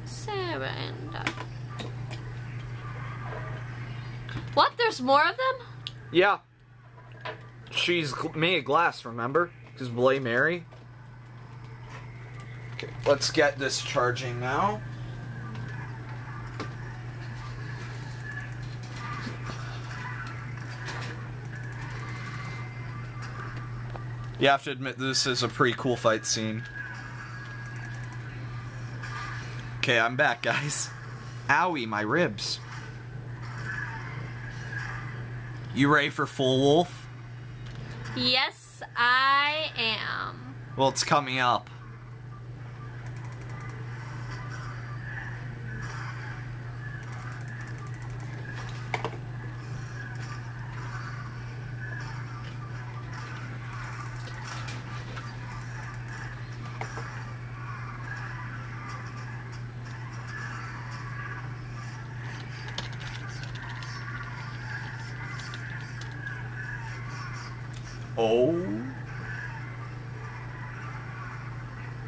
Sarah and Duck. What? There's more of them? Yeah. she's made of glass, remember? Because Bloody Mary. Okay, let's get this charging now. You have to admit this is a pretty cool fight scene. Okay, I'm back, guys. Owie, my ribs. You ready for Full Wolf? Yes, I am. Well, it's coming up.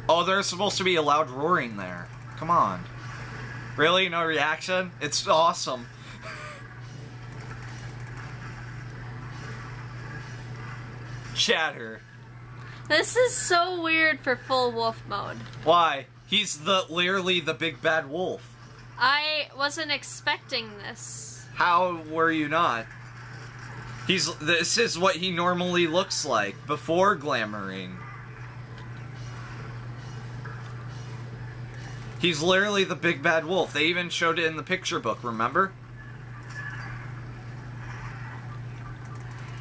Oh, there's supposed to be a loud roaring there. Come on. Really? No reaction? It's awesome. Chatter. This is so weird for full wolf mode. Why? He's literally the big bad wolf. I wasn't expecting this. How were you not? This is what he normally looks like before glamoring. He's literally the big bad wolf. They even showed it in the picture book, remember?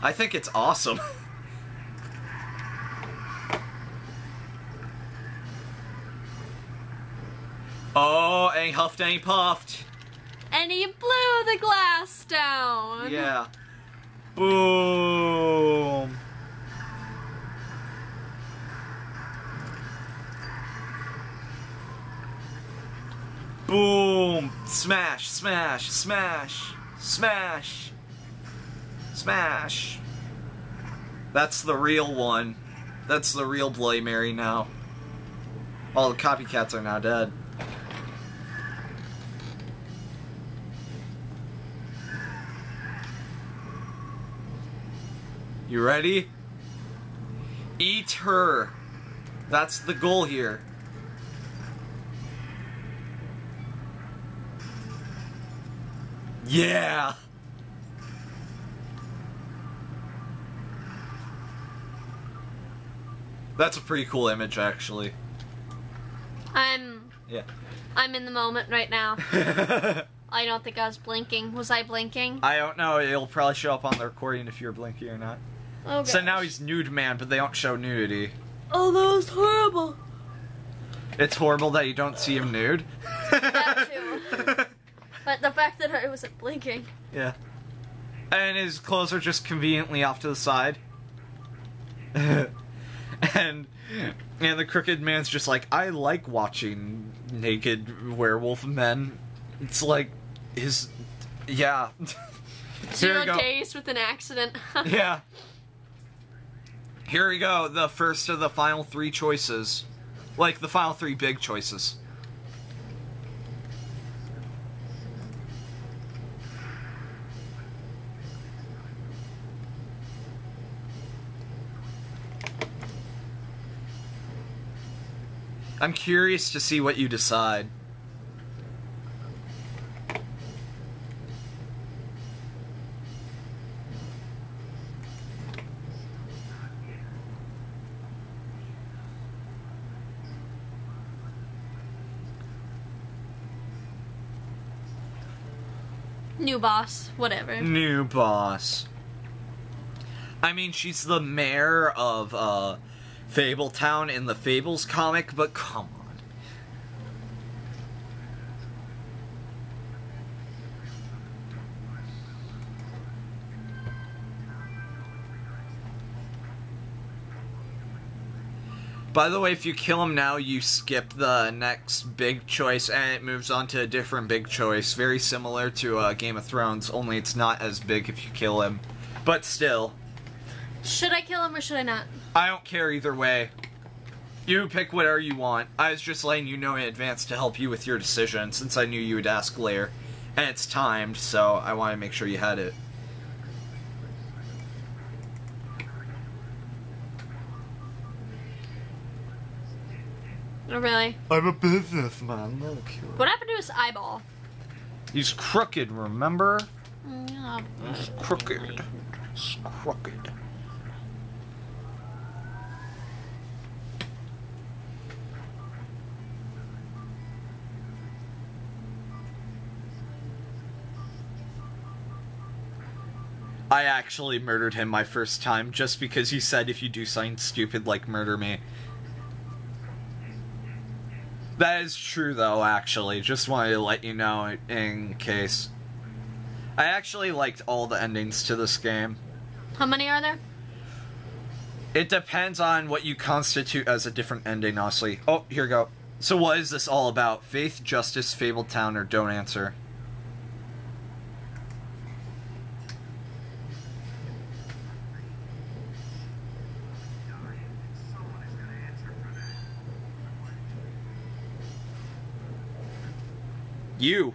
I think it's awesome. Oh, and he huffed and he puffed. And he blew the glass down. Yeah. Boom. Boom. Smash, smash, smash, smash, smash. That's the real one. That's the real Bloody Mary now. All the copycats are now dead. You ready? Eat her. That's the goal here. Yeah. That's a pretty cool image, actually. I'm in the moment right now. I don't think I was blinking. Was I blinking? I don't know. It'll probably show up on the recording if you're blinking or not. Oh, so now he's nude man, but they don't show nudity. Oh, that was horrible. It's horrible that you don't see him nude. That too. But the fact that I wasn't blinking. Yeah. And his clothes are just conveniently off to the side. and the crooked man's just like, I like watching naked werewolf men. It's like his... Yeah. 0 days with an accident. Yeah. Here we go, the first of the final 3 choices. Like, the final 3 big choices. I'm curious to see what you decide. New boss, whatever. New boss. I mean, she's the mayor of, Fabletown in the Fables comic, but come on. By the way, if you kill him now, you skip the next big choice, and it moves on to a different big choice. Very similar to Game of Thrones, only it's not as big if you kill him. But still. Should I kill him or should I not? I don't care either way. You pick whatever you want. I was just letting you know in advance to help you with your decision, since I knew you would ask later. And it's timed, so I want to make sure you had it. Oh, really? I'm a businessman. No, cute. What happened to his eyeball? He's crooked, remember? Yeah. He's crooked. He's crooked. I actually murdered him my first time just because he said if you do something stupid like murder me. That is true though, actually. Just wanted to let you know in case. I actually liked all the endings to this game. How many are there? It depends on what you constitute as a different ending, honestly. Oh, here we go. So what is this all about? Faith, justice, fabled town, or don't answer? You.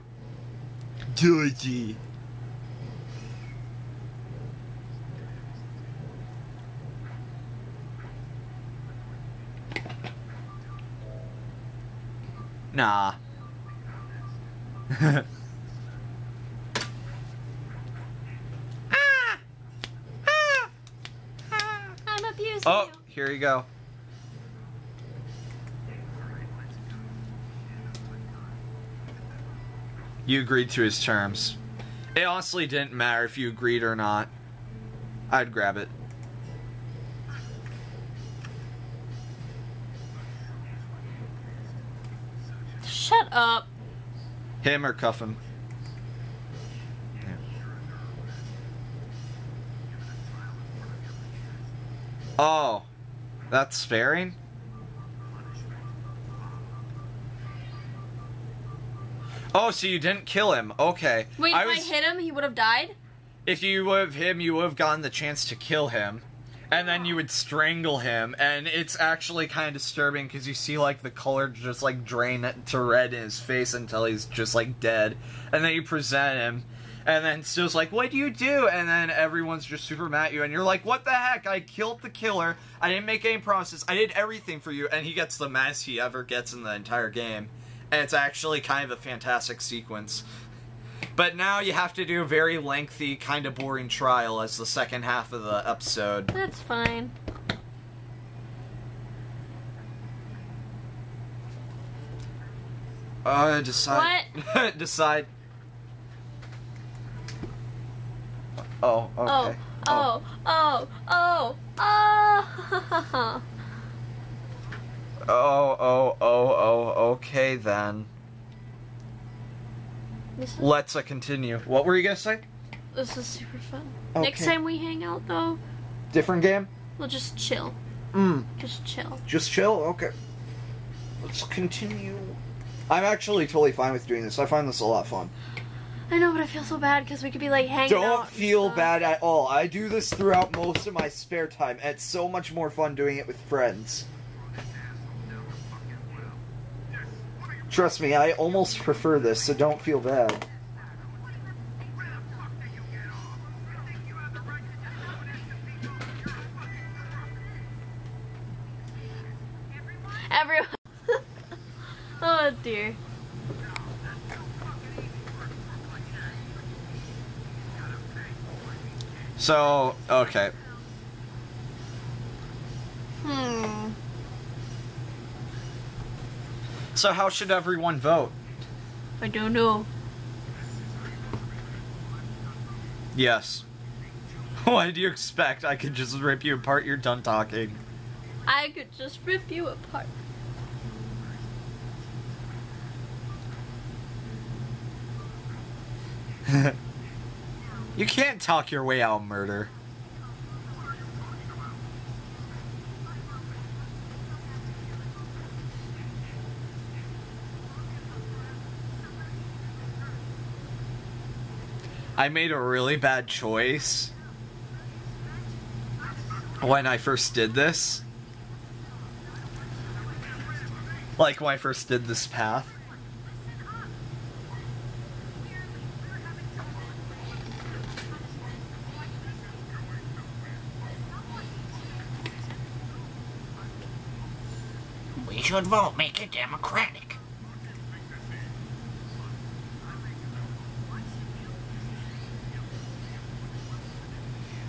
Georgie. Nah. I'm abusing Oh, you. here you go. You agreed to his terms. It honestly didn't matter if you agreed or not. I'd grab it. Shut up. Him or cuff him. Oh, that's sparing? Oh, so you didn't kill him. Okay. Wait, if I hit him, he would have died? If you would have hit him, you would have gotten the chance to kill him. And then you would strangle him. And it's actually kind of disturbing because you see, like, the color just, like, drain to red in his face until he's just, like, dead. And then you present him. And then Still's like, what do you do? And then everyone's just super mad at you. And you're like, what the heck? I killed the killer. I didn't make any promises. I did everything for you. And he gets the maddest he ever gets in the entire game. And it's actually kind of a fantastic sequence. But now you have to do a very lengthy, kind of boring trial as the second half of the episode. That's fine. Decide. What? Decide. Oh, okay. Okay then. Let's continue. What were you gonna say? This is super fun. Okay. Next time we hang out, though, Different game? we'll just chill. Just chill. Just chill? Okay. Let's continue. I'm actually totally fine with doing this. I find this a lot of fun. I know, but I feel so bad because we could be like hanging out. Don't feel bad at all. I do this throughout most of my spare time, and it's so much more fun doing it with friends. Trust me, I almost prefer this, so don't feel bad. Everyone. Oh dear. So, okay. So how should everyone vote? I don't know. Yes. What do you expect? I could just rip you apart. You're done talking. I could just rip you apart. You can't talk your way out of murder. I made a really bad choice when I first did this. Like when I first did this path. We should vote. Make it democratic.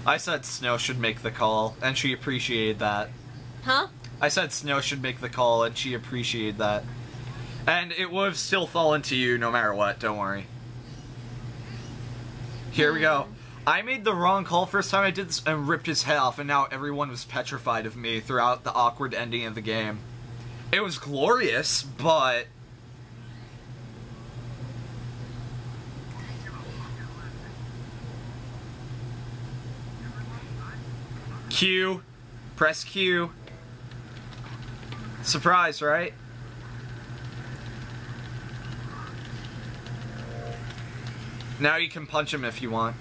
I said Snow should make the call, and she appreciated that. Huh? I said Snow should make the call, and she appreciated that. And it would have still fallen to you no matter what, don't worry. Here we go. I made the wrong call first time I did this and ripped his head off, and now everyone was petrified of me throughout the awkward ending of the game. It was glorious, but... Q. Press Q. Surprise, right? Now you can punch him if you want.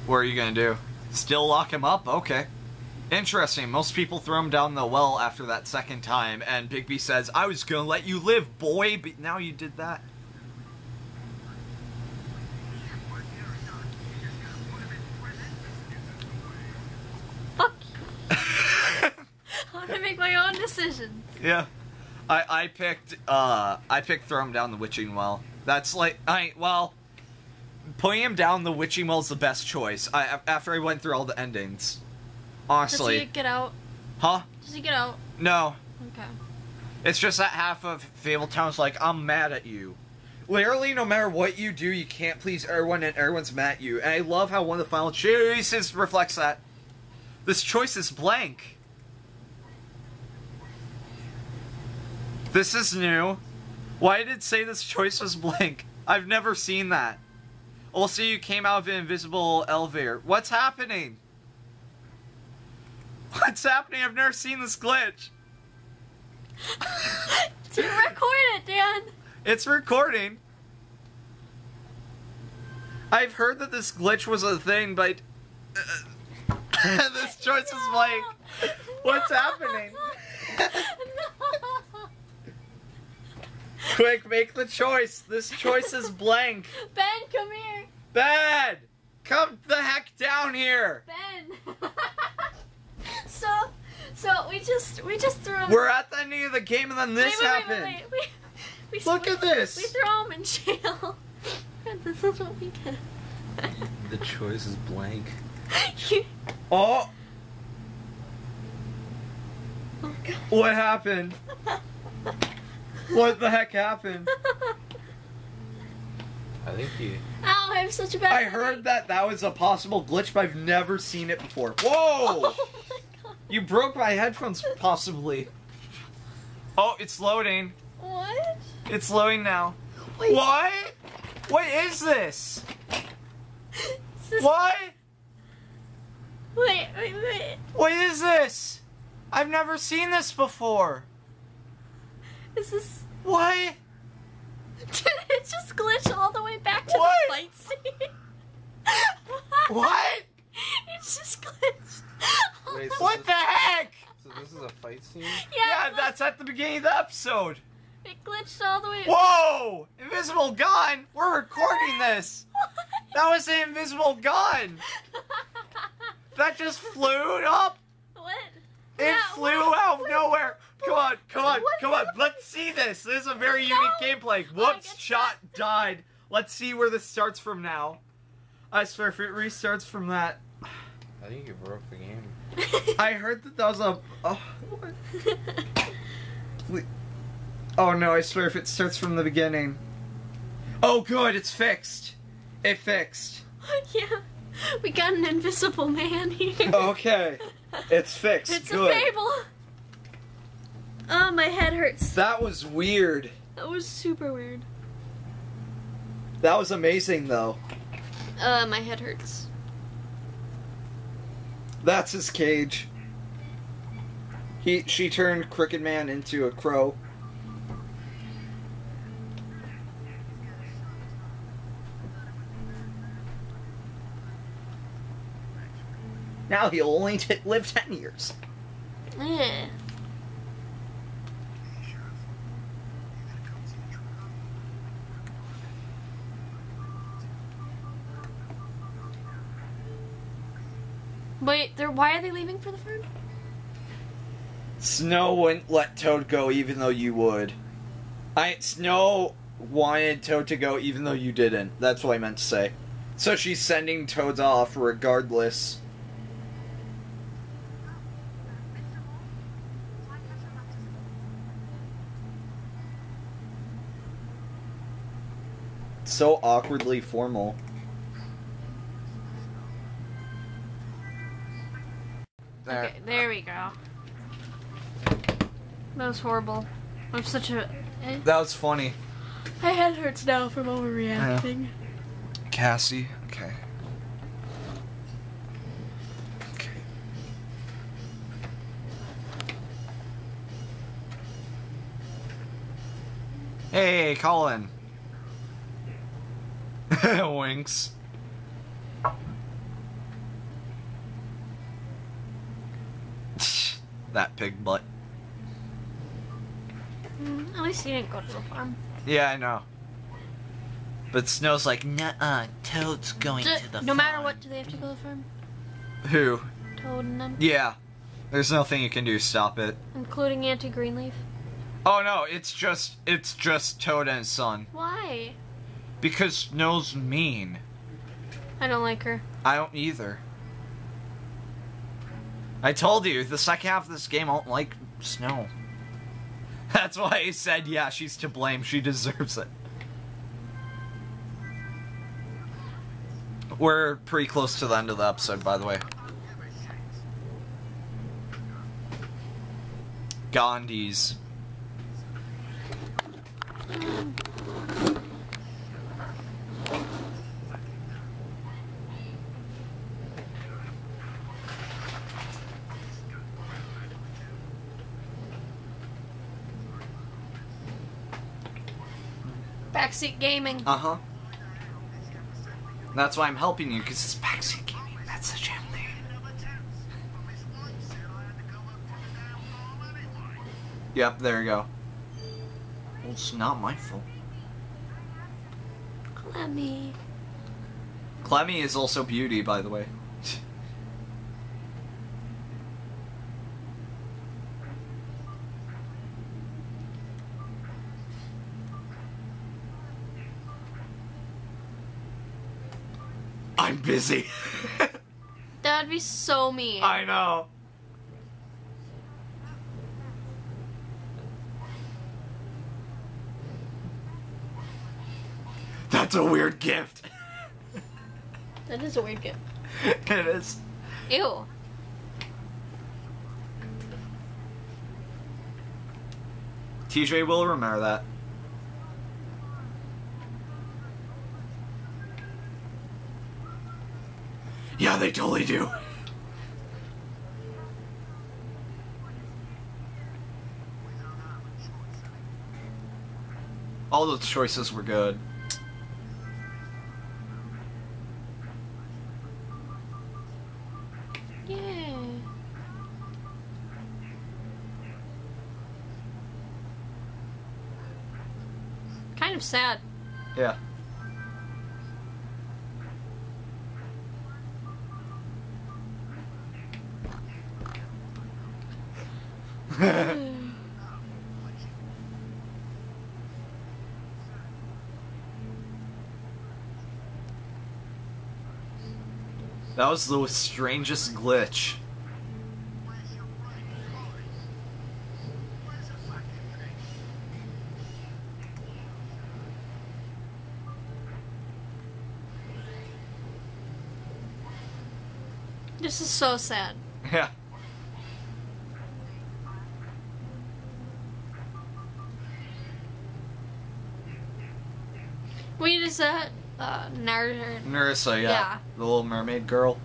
What are you gonna do? Still lock him up? Okay. Interesting. Most people throw him down the well after that second time, and Bigby says, I was gonna let you live, boy, but now you did that. Fuck you. I want to make my own decisions. Yeah. I picked throw him down the witching well. That's like, well, putting him down the witching well is the best choice. After I went through all the endings. Honestly. Does he get out? Huh? Does he get out? No. Okay. It's just that half of Fabletown's like, I'm mad at you. Literally, no matter what you do, you can't please everyone, and everyone's mad at you. And I love how one of the final choices reflects that. This choice is blank. This is new. Why did it say this choice was blank? I've never seen that. Also, you came out of an invisible elevator. What's happening? What's happening? I've never seen this glitch. You record it, Dan. It's recording. I've heard that this glitch was a thing, but this choice is blank. What's happening? Quick, make the choice. This choice is blank. Ben, come here. Ben! Come the heck down here! Ben! So we just threw him. We're at the ending of the game and then this happened. Wait. Look at this. We throw him in jail. This is what we get. The choice is blank. Oh! Oh God. What happened? What the heck happened? I think he... Ow, I have such a bad I heard that was a possible glitch, but I've never seen it before. Whoa! Oh my God. You broke my headphones, possibly. Oh, it's loading. What? It's loading now. Wait. What? What is this? What? Wait. What is this? I've never seen this before. Is this... What? Did it just glitch all the way back to What? the fight scene? What? It just glitched. Wait, so What the heck? So this is a fight scene? Yeah, that's at the beginning of the episode. It glitched all the way. Whoa! Invisible gun! We're recording this! That was an invisible gun! That just flew up! What? It flew out of nowhere! Come on! Let's see this! This is a very unique gameplay. Whoops, shot, died. Let's see where this starts from now. I swear, if it restarts from that... I think you broke the game. I heard that was a... Oh, what? Oh no, I swear if it starts from the beginning. Oh good, it's fixed. It fixed. Yeah, we got an invisible man here. Okay, it's fixed. It's good. a fable. Oh, my head hurts. That was weird. That was super weird. That was amazing though. My head hurts. That's his cage. She turned Crooked Man into a crow. Now he'll only live 10 years. Yeah. Wait, why are they leaving for the farm? Snow wouldn't let Toad go even though you would. Snow wanted Toad to go even though you didn't. That's what I meant to say. So she's sending Toad off regardless. So awkwardly formal. There. Okay, there we go. That was horrible. I'm such a... That was funny. My head hurts now from overreacting. Yeah. Cassie, okay. Okay. Hey, Colin. Winks. That pig butt. At least he didn't go to the farm. Yeah, I know. But Snow's like, nuh-uh, Toad's going to the farm. No matter what, do they have to go to the farm? Who? Toad and them? Yeah. There's nothing you can do to stop it. Including Auntie Greenleaf? Oh no, it's just Toad and his son. Why? Because Snow's mean. I don't like her. I don't either. I told you, the second half of this game I don't like Snow. That's why I said, yeah, she's to blame. She deserves it. We're pretty close to the end of the episode, by the way. Gandhi's. Backseat gaming. Uh-huh. That's why I'm helping you, because it's backseat gaming. That's the damn thing. Yep, there you go. Well, it's not my fault. Clemmy. Clemmy is also beauty, by the way. I'm busy. That'd be so mean. I know. That's a weird gift. That is a weird gift. It is. Ew. TJ will remember that. Yeah, they totally do. All those choices were good. Yeah. Kind of sad. Yeah. That was the strangest glitch. This is so sad. Yeah. Wait, is that Nerissa, yeah. The Little Mermaid girl.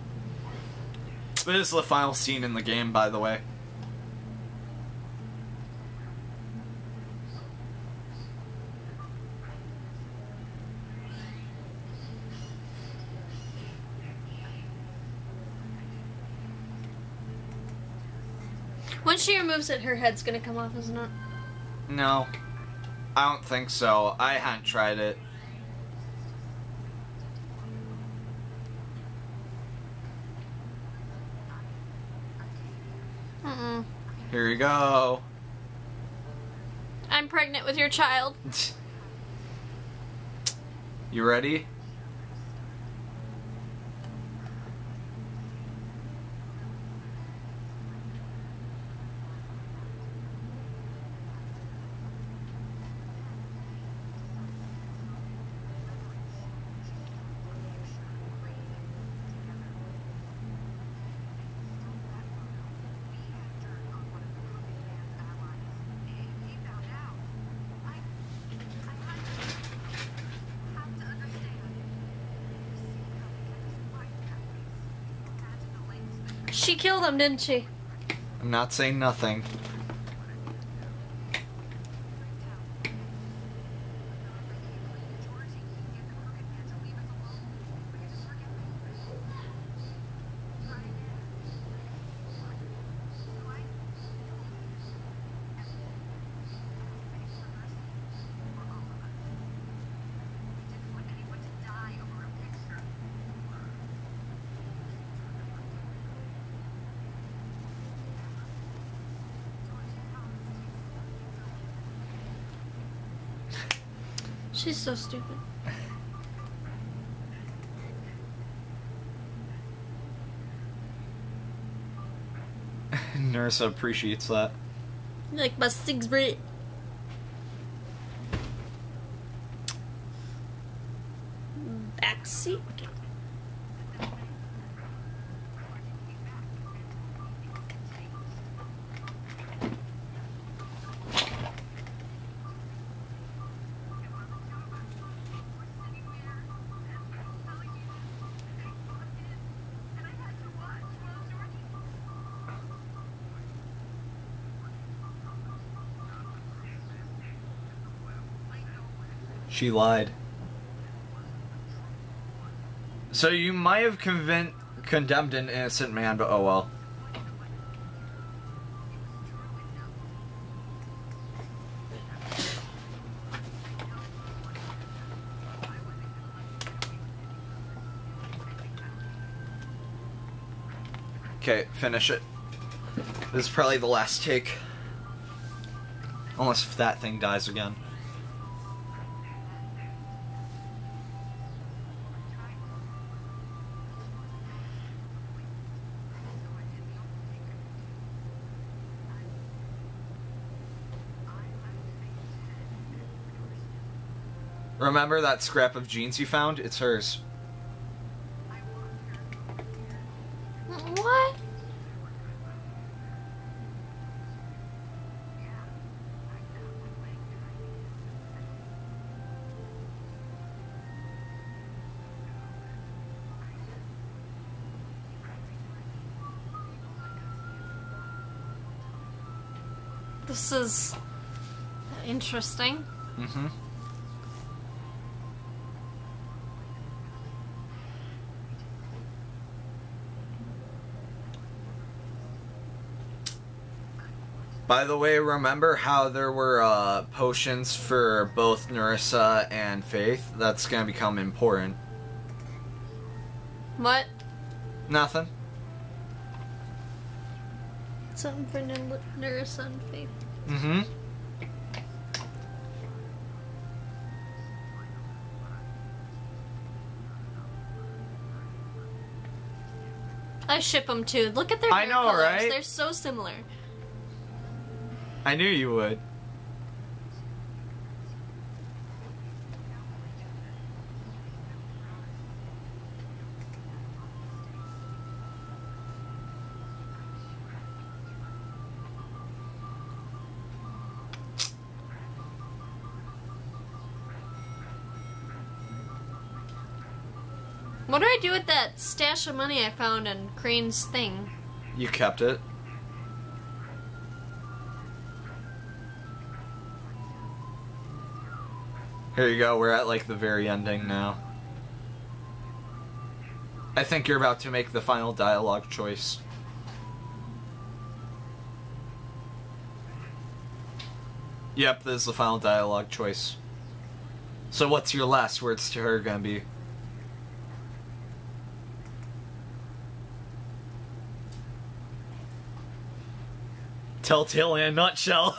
This is the final scene in the game, by the way. When she removes it, her head's gonna come off, isn't it? No. I don't think so. I hadn't tried it. Mm-mm. Here you go. I'm pregnant with your child. You ready? She killed him, didn't she? I'm not saying nothing. She's so stupid. Nerissa appreciates that. Like my Sigsbrit. Backseat. She lied. So you might have condemned an innocent man, but oh well. Okay, finish it. This is probably the last take. Unless if that thing dies again. Remember that scrap of jeans you found? It's hers. What? This is interesting. Mm-hmm. By the way, remember how there were potions for both Nerissa and Faith? That's gonna become important. What? Nothing. Something for Nerissa and Faith. Mm-hmm. I ship them too. Look at their I hair know, colors. right? They're so similar. I knew you would. What do I do with that stash of money I found in Crane's thing? You kept it. Here you go, we're at like the very ending now. I think you're about to make the final dialogue choice. Yep, this is the final dialogue choice. So what's your last words to her gonna be? Telltale in a nutshell.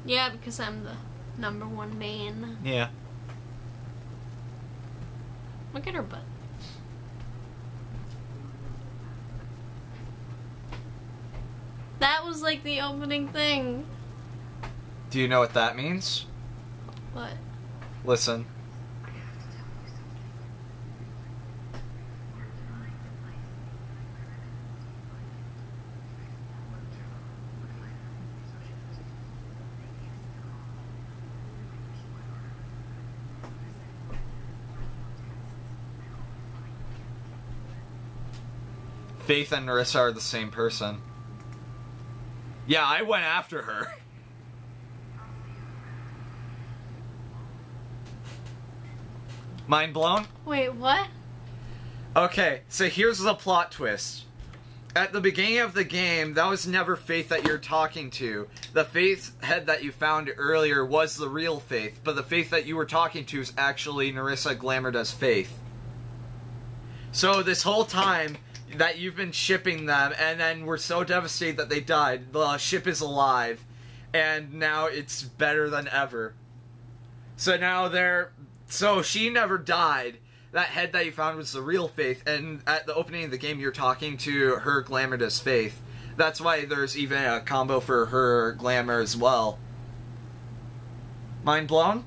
Yeah, because I'm the #1 main. Yeah. Look at her butt. That was like the opening thing. Do you know what that means? What? Listen. Faith and Narissa are the same person. Yeah, I went after her. Mind blown? Wait, what? Okay, so here's the plot twist. At the beginning of the game, that was never Faith that you're talking to. The Faith head that you found earlier was the real Faith, but the Faith that you were talking to is actually Narissa glamored as Faith. So this whole time that you've been shipping them, and then we're so devastated that they died, the ship is alive, and now it's better than ever. So now so she never died. That head that you found was the real Faith, and at the opening of the game you're talking to her glamored as Faith. That's why there's even a combo for her glamour as well. Mind blown?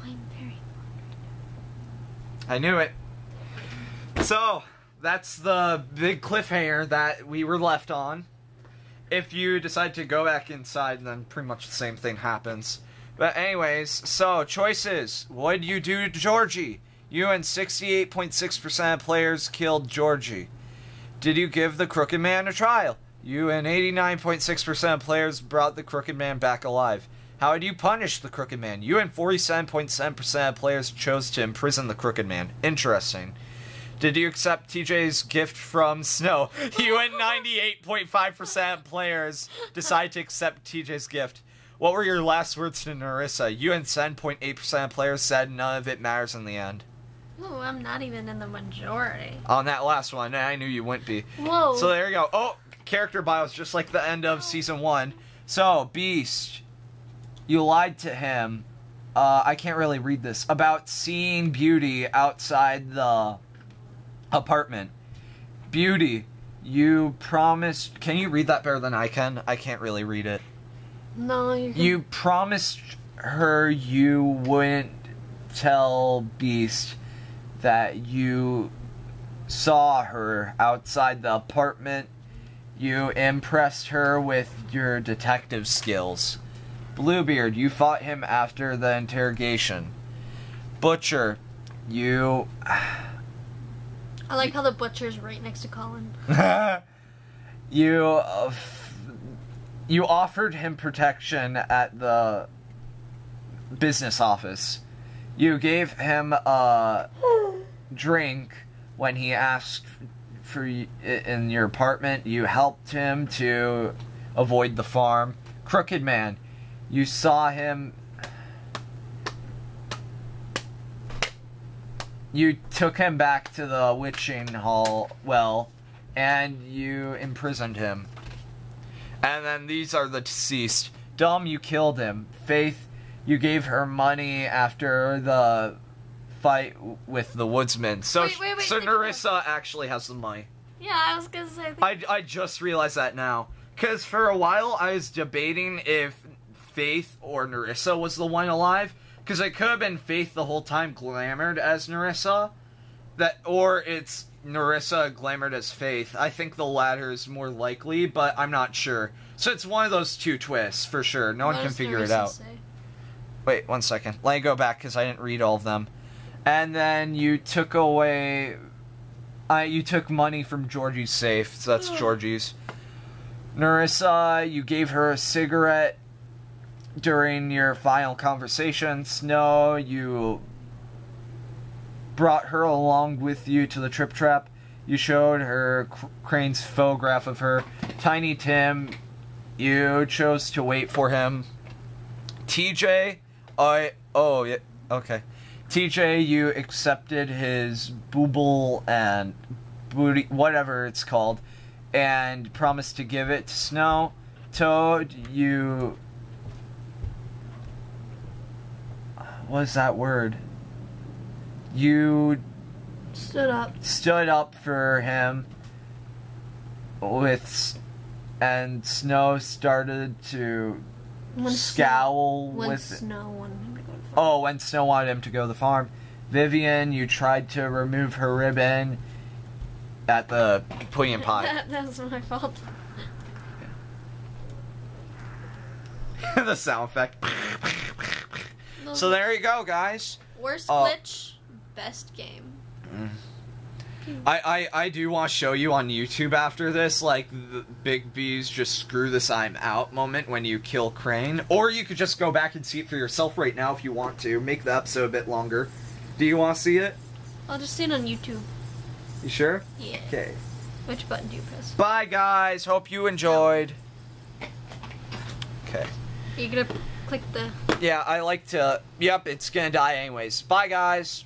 I'm very... I knew it. So, that's the big cliffhanger that we were left on. If you decide to go back inside, then pretty much the same thing happens. But anyways, so, choices. What'd you do to Georgie? You and 68.6% of players killed Georgie. Did you give the Crooked Man a trial? You and 89.6% of players brought the Crooked Man back alive. How did you punish the Crooked Man? You and 47.7% of players chose to imprison the Crooked Man. Interesting. Did you accept TJ's gift from Snow? You and 98.5% of players decided to accept TJ's gift. What were your last words to Narissa? You and 7.8% of players said none of it matters in the end. Ooh, I'm not even in the majority. On that last one, I knew you wouldn't be. Whoa. So there you go. Oh, character bios, just like the end of Season 1. So, Beast, you lied to him. I can't really read this. About seeing Beauty outside the apartment. Beauty, you promised... Can you read that better than I can? I can't really read it. No, You promised her you wouldn't tell Beast that you saw her outside the apartment. You impressed her with your detective skills. Bluebeard, you fought him after the interrogation. Butcher, you... I like how the butcher's right next to Colin. You offered him protection at the business office. You gave him a drink when he asked for in your apartment. You helped him to avoid the farm. Crooked Man, you saw him. You took him back to the witching hall, and you imprisoned him. And then these are the deceased. Dumb, you killed him. Faith, you gave her money after the fight with the woodsman. So, Wait, so Narissa actually has the money. Yeah, I was gonna say... I just realized that now. Because for a while I was debating if Faith or Narissa was the one alive. Because it could have been Faith the whole time glamored as Narissa. Or it's Narissa glamored as Faith. I think the latter is more likely, but I'm not sure. So it's one of those two twists, for sure. No one can figure it out. Wait, 1 second. Let me go back, because I didn't read all of them. And then you took away... you took money from Georgie's safe, so that's Georgie's. Narissa, you gave her a cigarette during your final conversation. Snow, you brought her along with you to the Trip Trap. You showed her Crane's photograph of her. Tiny Tim, you chose to wait for him. TJ, Oh, yeah, okay. TJ, you accepted his booble and booty, whatever it's called, and promised to give it to Snow. Toad, you... What is that word? You... Stood up for him with... And Snow started to scowl when Snow wanted him to go to the farm. Oh, when Snow wanted him to go to the farm. Vivian, you tried to remove her ribbon at the pudding and pie. That was my fault. The sound effect. So there you go, guys. Worst glitch, best game. I do want to show you on YouTube after this, like, the Big B's just screw this I'm out moment when you kill Crane. Or you could just go back and see it for yourself right now if you want to. Make the episode a bit longer. Do you want to see it? I'll just see it on YouTube. You sure? Yeah. Okay. Which button do you press? Bye, guys. Hope you enjoyed. Okay. Are you gonna click the... Yeah, I like to... Yep, it's gonna die anyways. Bye, guys.